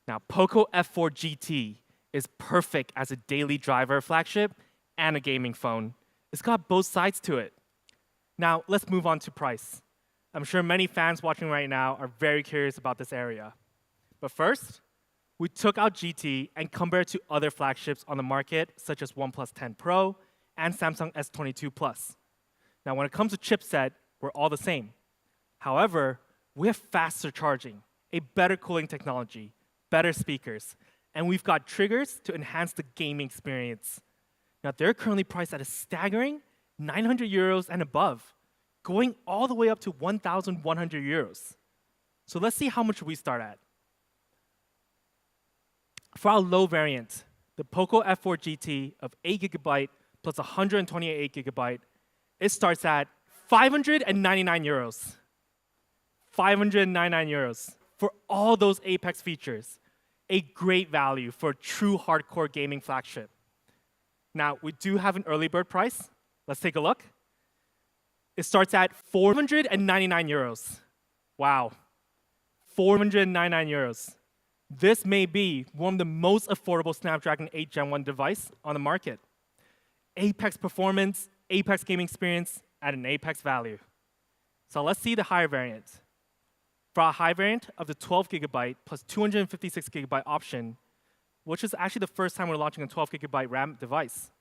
Now, POCO F4 GT is perfect as a daily driver flagship and a gaming phone. It's got both sides to it. Now, let's move on to price. I'm sure many fans watching right now are very curious about this area. But first, we took out GT and compared it to other flagships on the market, such as OnePlus 10 Pro and Samsung S22 Plus. Now, when it comes to chipset, we're all the same. However, we have faster charging, a better cooling technology, better speakers, and we've got triggers to enhance the gaming experience. Now, they're currently priced at a staggering 900 euros and above, going all the way up to 1,100 euros. So let's see how much we start at. For our low variant, the POCO F4 GT of 8GB plus 128 GB, it starts at 599 euros. 599 euros for all those Apex features. A great value for a true hardcore gaming flagship. Now, we do have an early bird price. Let's take a look. It starts at 499 euros. Wow, 499 euros. This may be one of the most affordable Snapdragon 8 Gen 1 device on the market. Apex performance, Apex gaming experience at an Apex value. So let's see the higher variant. For our high variant of the 12GB plus 256GB option, which is actually the first time we're launching a 12GB RAM device.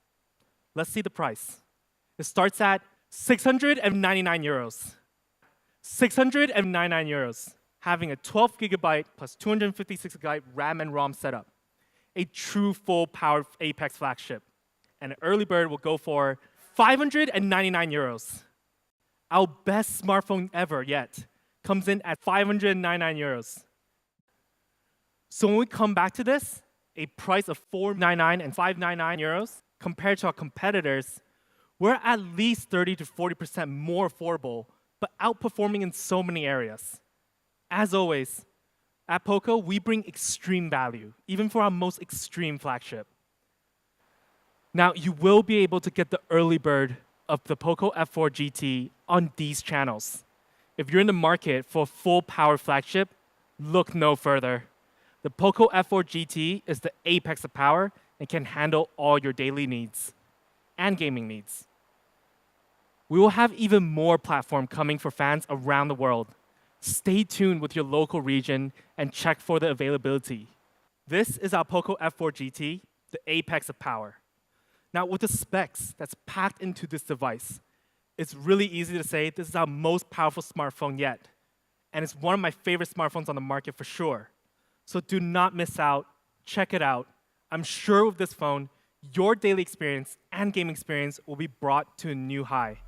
Let's see the price. It starts at 699 euros. 699 euros, having a 12GB plus 256GB RAM and ROM setup. A true full-powered Apex flagship. And an early bird will go for 599 euros. Our best smartphone ever yet comes in at 599 euros. So when we come back to this, a price of 499 and 599 euros compared to our competitors, we're at least 30 to 40% more affordable, but outperforming in so many areas. As always, at POCO, we bring extreme value, even for our most extreme flagship. Now, you will be able to get the early bird of the POCO F4 GT on these channels. If you're in the market for a full power flagship, look no further. The POCO F4 GT is the apex of power and can handle all your daily needs and gaming needs. We will have even more platform coming for fans around the world. Stay tuned with your local region and check for the availability. This is our POCO F4 GT, the apex of power. Now, with the specs that's packed into this device, it's really easy to say this is our most powerful smartphone yet. And it's one of my favorite smartphones on the market for sure. So do not miss out. Check it out. I'm sure with this phone, your daily experience and gaming experience will be brought to a new high.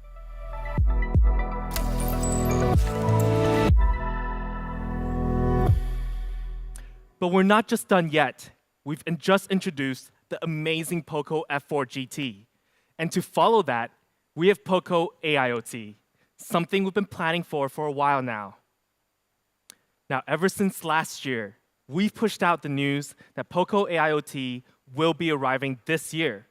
But we're not just done yet. We've just introduced the amazing POCO F4 GT. And to follow that, we have POCO AIoT, something we've been planning for a while now. Now, ever since last year, we've pushed out the news that POCO AIoT will be arriving this year.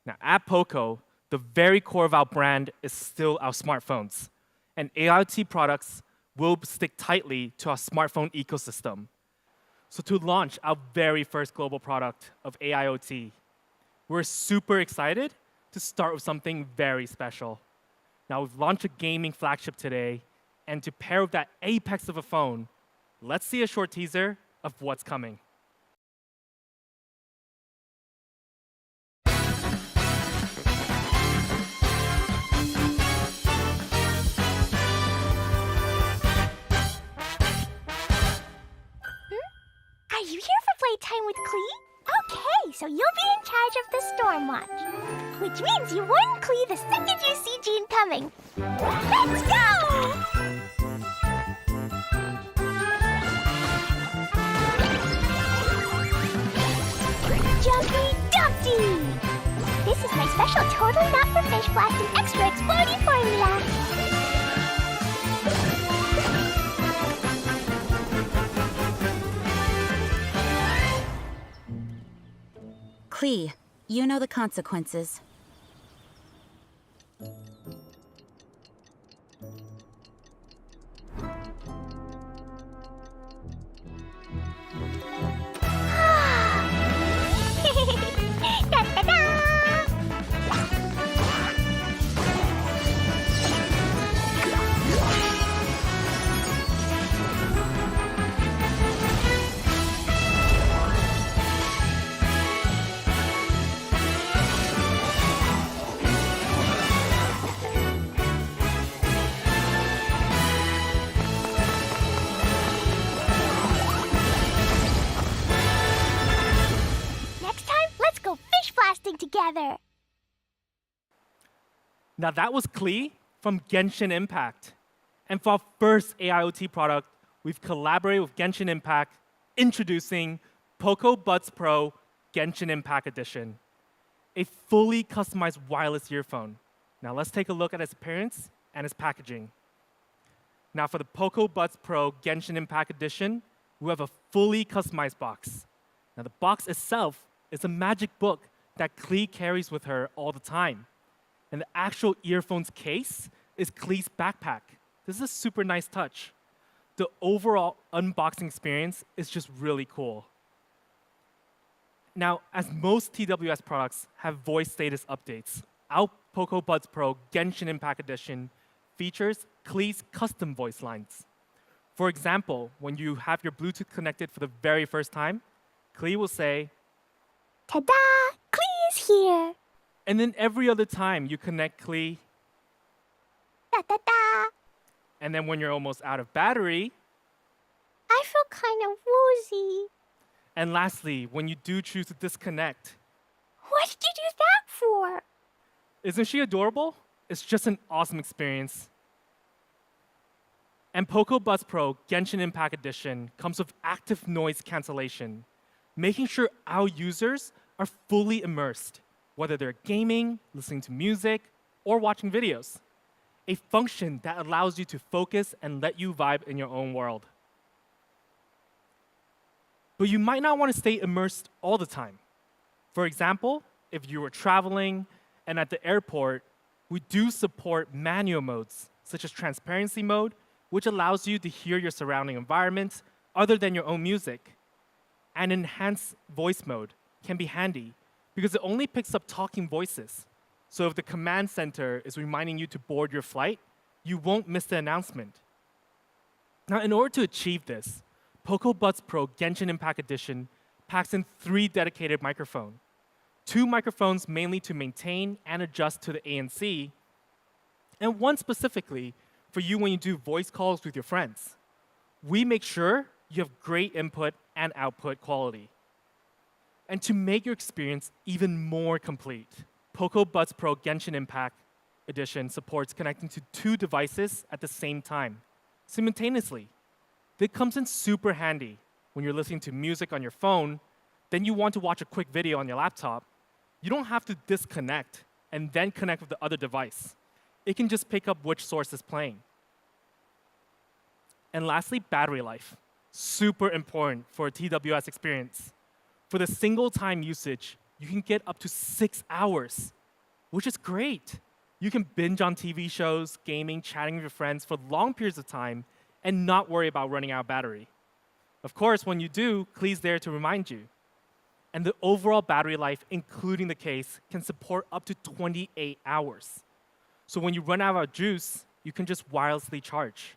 Now, at POCO, the very core of our brand is still our smartphones. And AIoT products will stick tightly to our smartphone ecosystem. So to launch our very first global product of AIoT, we're super excited to start with something very special. Now, we've launched a gaming flagship today, and to pair with that apex of a phone, let's see a short teaser of what's coming. Are you here for playtime with Klee? Okay, so you'll be in charge of the storm watch. Which means you warn Klee the second you see Jean coming. Let's go! Jumpy Dumpty! This is my special totally not for fish blasting extra exploding formula. Klee, you know the consequences. together. Now that was Klee from Genshin Impact. And for our first AIoT product, we've collaborated with Genshin Impact, introducing POCO Buds Pro Genshin Impact Edition, a fully customized wireless earphone. Now let's take a look at its appearance and its packaging. Now for the POCO Buds Pro Genshin Impact Edition, we have a fully customized box. Now the box itself is a magic book that Klee carries with her all the time. And the actual earphones case is Klee's backpack. This is a super nice touch. The overall unboxing experience is just really cool. Now, as most TWS products have voice status updates, our POCO Buds Pro Genshin Impact Edition features Klee's custom voice lines. For example, when you have your Bluetooth connected for the very first time, Klee will say, Ta-da! Klee is here! and then every other time you connect Klee, Da-da-da! and then when you're almost out of battery, I feel kind of woozy. and lastly, when you do choose to disconnect. What did you do that for? Isn't she adorable? It's just an awesome experience. And POCO Buds Pro Genshin Impact Edition comes with active noise cancellation, making sure our users are fully immersed, whether they're gaming, listening to music, or watching videos. A function that allows you to focus and let you vibe in your own world. But you might not want to stay immersed all the time. For example, if you were traveling and at the airport, we do support manual modes, such as transparency mode, which allows you to hear your surrounding environment other than your own music. And enhanced voice mode can be handy because it only picks up talking voices. So if the command center is reminding you to board your flight, you won't miss the announcement. Now, in order to achieve this, POCO Buds Pro Genshin Impact Edition packs in 3 dedicated microphones. 2 microphones mainly to maintain and adjust to the ANC, and 1 specifically for you when you do voice calls with your friends. We make sure you have great input and output quality. And to make your experience even more complete, POCO Buds Pro Genshin Impact Edition supports connecting to 2 devices at the same time, simultaneously. That comes in super handy when you're listening to music on your phone, then you want to watch a quick video on your laptop. You don't have to disconnect and then connect with the other device. It can just pick up which source is playing. And lastly, battery life. Super important for a TWS experience. For the single time usage, you can get up to 6 hours, which is great. You can binge on TV shows, gaming, chatting with your friends for long periods of time and not worry about running out of battery. Of course, when you do, Klee's there to remind you. And the overall battery life, including the case, can support up to 28 hours. So when you run out of juice, you can just wirelessly charge.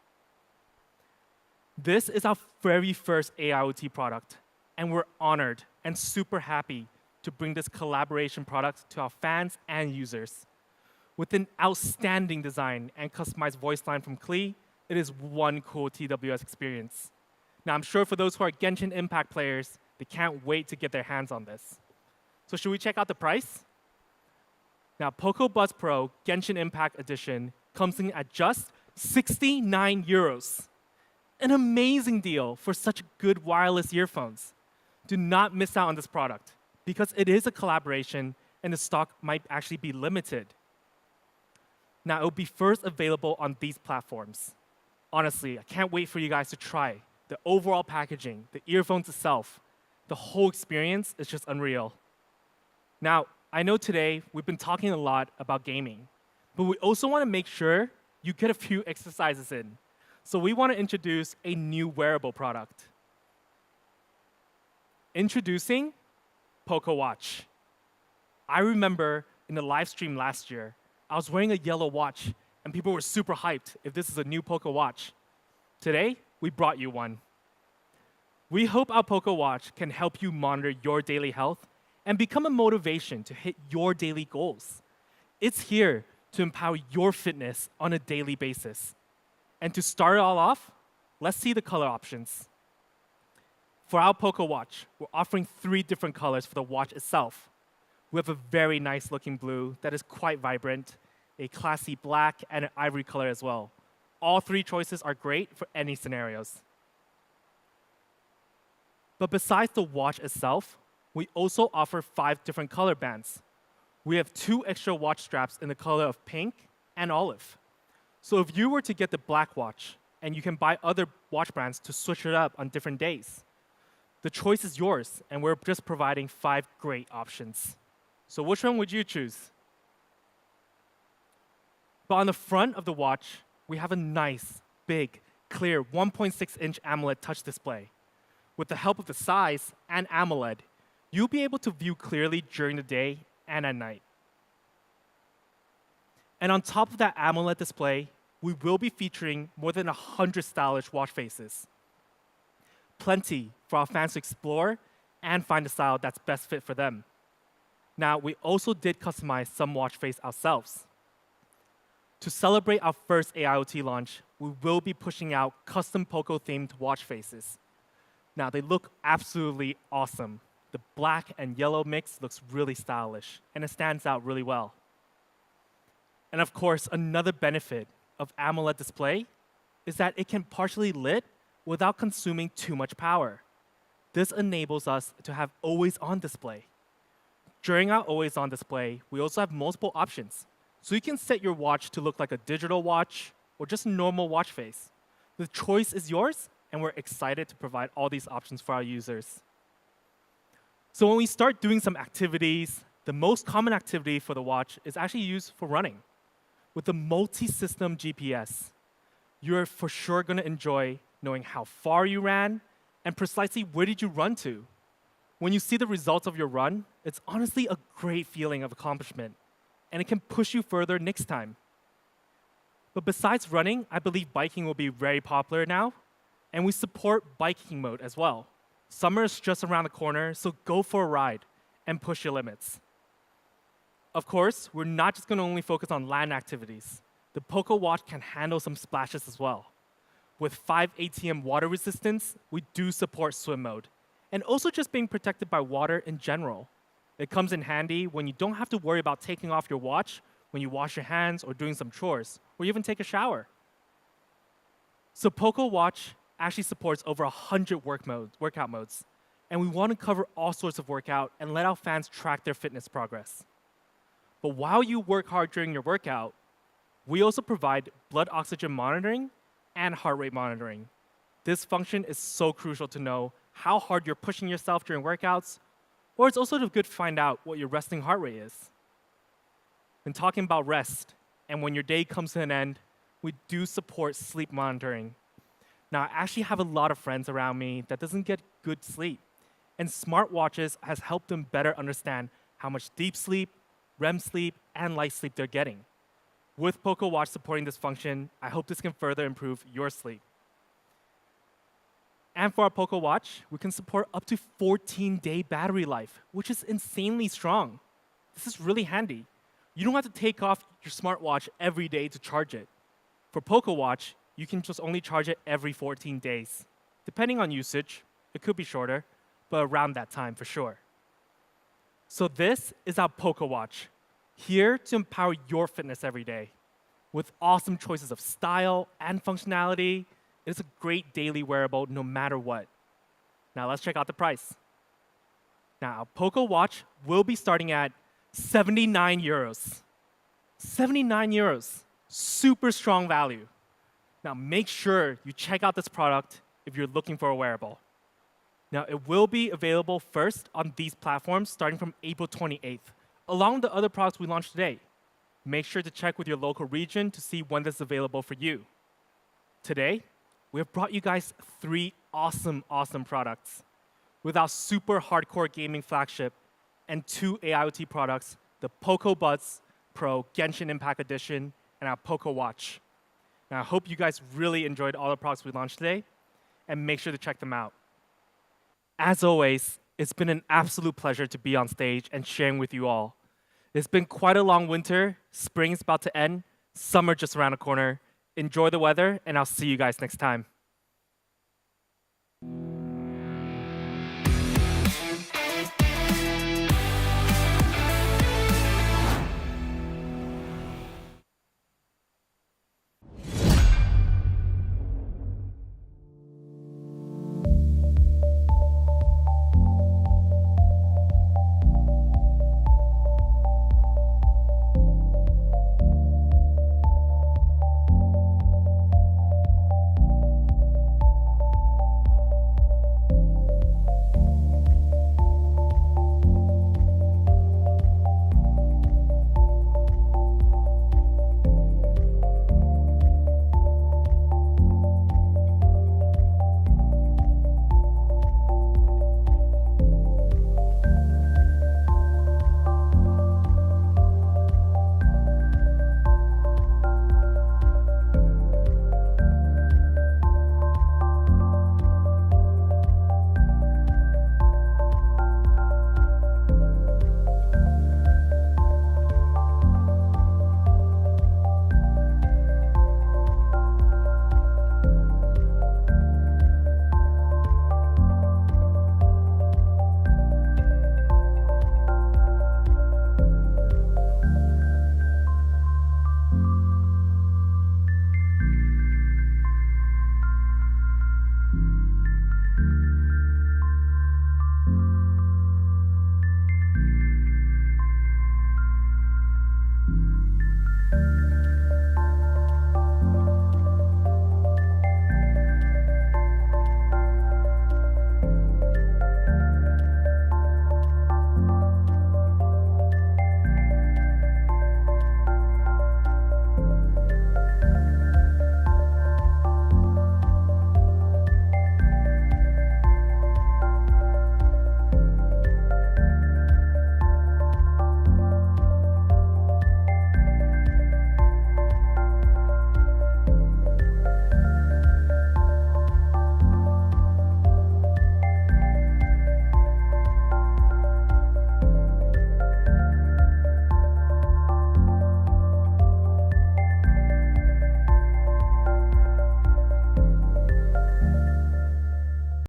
This is our very first AIoT product, and we're honored and super happy to bring this collaboration product to our fans and users. With an outstanding design and customized voice line from Klee, it is one cool TWS experience. Now, I'm sure for those who are Genshin Impact players, they can't wait to get their hands on this. So should we check out the price? Now, POCO Buds Pro Genshin Impact Edition comes in at just 69 euros. An amazing deal for such good wireless earphones. Do not miss out on this product because it is a collaboration and the stock might actually be limited. Now, it will be first available on these platforms. Honestly, I can't wait for you guys to try. The overall packaging, the earphones itself, the whole experience is just unreal. Now, I know today we've been talking a lot about gaming, but we also want to make sure you get a few exercises in. So we want to introduce a new wearable product. Introducing POCO Watch. I remember in the live stream last year, I was wearing a yellow watch and people were super hyped if this is a new POCO Watch. Today, we brought you one. We hope our POCO Watch can help you monitor your daily health and become a motivation to hit your daily goals. It's here to empower your fitness on a daily basis. And to start it all off, let's see the color options. For our POCO Watch, we're offering 3 different colors for the watch itself. We have a very nice looking blue that is quite vibrant, a classy black, and an ivory color as well. All three choices are great for any scenarios. But besides the watch itself, we also offer 5 different color bands. We have 2 extra watch straps in the color of pink and olive. So if you were to get the black watch, and you can buy other watch brands to switch it up on different days, the choice is yours, and we're just providing 5 great options. So which one would you choose? But on the front of the watch, we have a nice, big, clear 1.6-inch AMOLED touch display. With the help of the size and AMOLED, you'll be able to view clearly during the day and at night. And on top of that AMOLED display, we will be featuring more than 100 stylish watch faces. Plenty for our fans to explore and find a style that's best fit for them. Now, we also did customize some watch face ourselves. To celebrate our first AIoT launch, we will be pushing out custom POCO-themed watch faces. Now, they look absolutely awesome. The black and yellow mix looks really stylish, and it stands out really well. And of course, another benefit of AMOLED display is that it can partially lit without consuming too much power. This enables us to have always-on display. During our always-on display, we also have multiple options. So you can set your watch to look like a digital watch or just a normal watch face. The choice is yours, and we're excited to provide all these options for our users. So when we start doing some activities, the most common activity for the watch is actually used for running. With the multi-system GPS, you're for sure going to enjoy knowing how far you ran and precisely where did you run to. When you see the results of your run, it's honestly a great feeling of accomplishment, and it can push you further next time. But besides running, I believe biking will be very popular now, and we support biking mode as well. Summer is just around the corner, so go for a ride and push your limits. Of course, we're not just going to only focus on land activities. The POCO watch can handle some splashes as well. With 5 ATM water resistance, we do support swim mode, and also just being protected by water in general. It comes in handy when you don't have to worry about taking off your watch when you wash your hands or doing some chores, or even take a shower. So POCO watch actually supports over 100 workout modes, and we want to cover all sorts of workout and let our fans track their fitness progress. But while you work hard during your workout, we also provide blood oxygen monitoring and heart rate monitoring. This function is so crucial to know how hard you're pushing yourself during workouts, or it's also good to find out what your resting heart rate is. When talking about rest, and when your day comes to an end, we do support sleep monitoring. Now, I actually have a lot of friends around me that doesn't get good sleep, and smartwatches has helped them better understand how much deep sleep, REM sleep, and light sleep they're getting. With POCO watch supporting this function, I hope this can further improve your sleep. And for our POCO watch, we can support up to 14-day battery life, which is insanely strong. This is really handy. You don't have to take off your smartwatch every day to charge it. For POCO watch, you can just only charge it every 14 days. Depending on usage, it could be shorter, but around that time for sure. So this is our POCO watch, here to empower your fitness every day. With awesome choices of style and functionality, it is a great daily wearable no matter what. Now let's check out the price. Now, our POCO watch will be starting at 79 euros. 79 euros, super strong value. Now make sure you check out this product if you're looking for a wearable. Now, it will be available first on these platforms starting from April 28th, along with the other products we launched today. Make sure to check with your local region to see when this is available for you. Today, we have brought you guys 3 awesome products. With our super hardcore gaming flagship and 2 AIoT products, the POCO Buds Pro Genshin Impact Edition and our POCO Watch. Now, I hope you guys really enjoyed all the products we launched today, and make sure to check them out. As always, it's been an absolute pleasure to be on stage and sharing with you all. It's been quite a long winter, spring is about to end, summer just around the corner. Enjoy the weather, and I'll see you guys next time.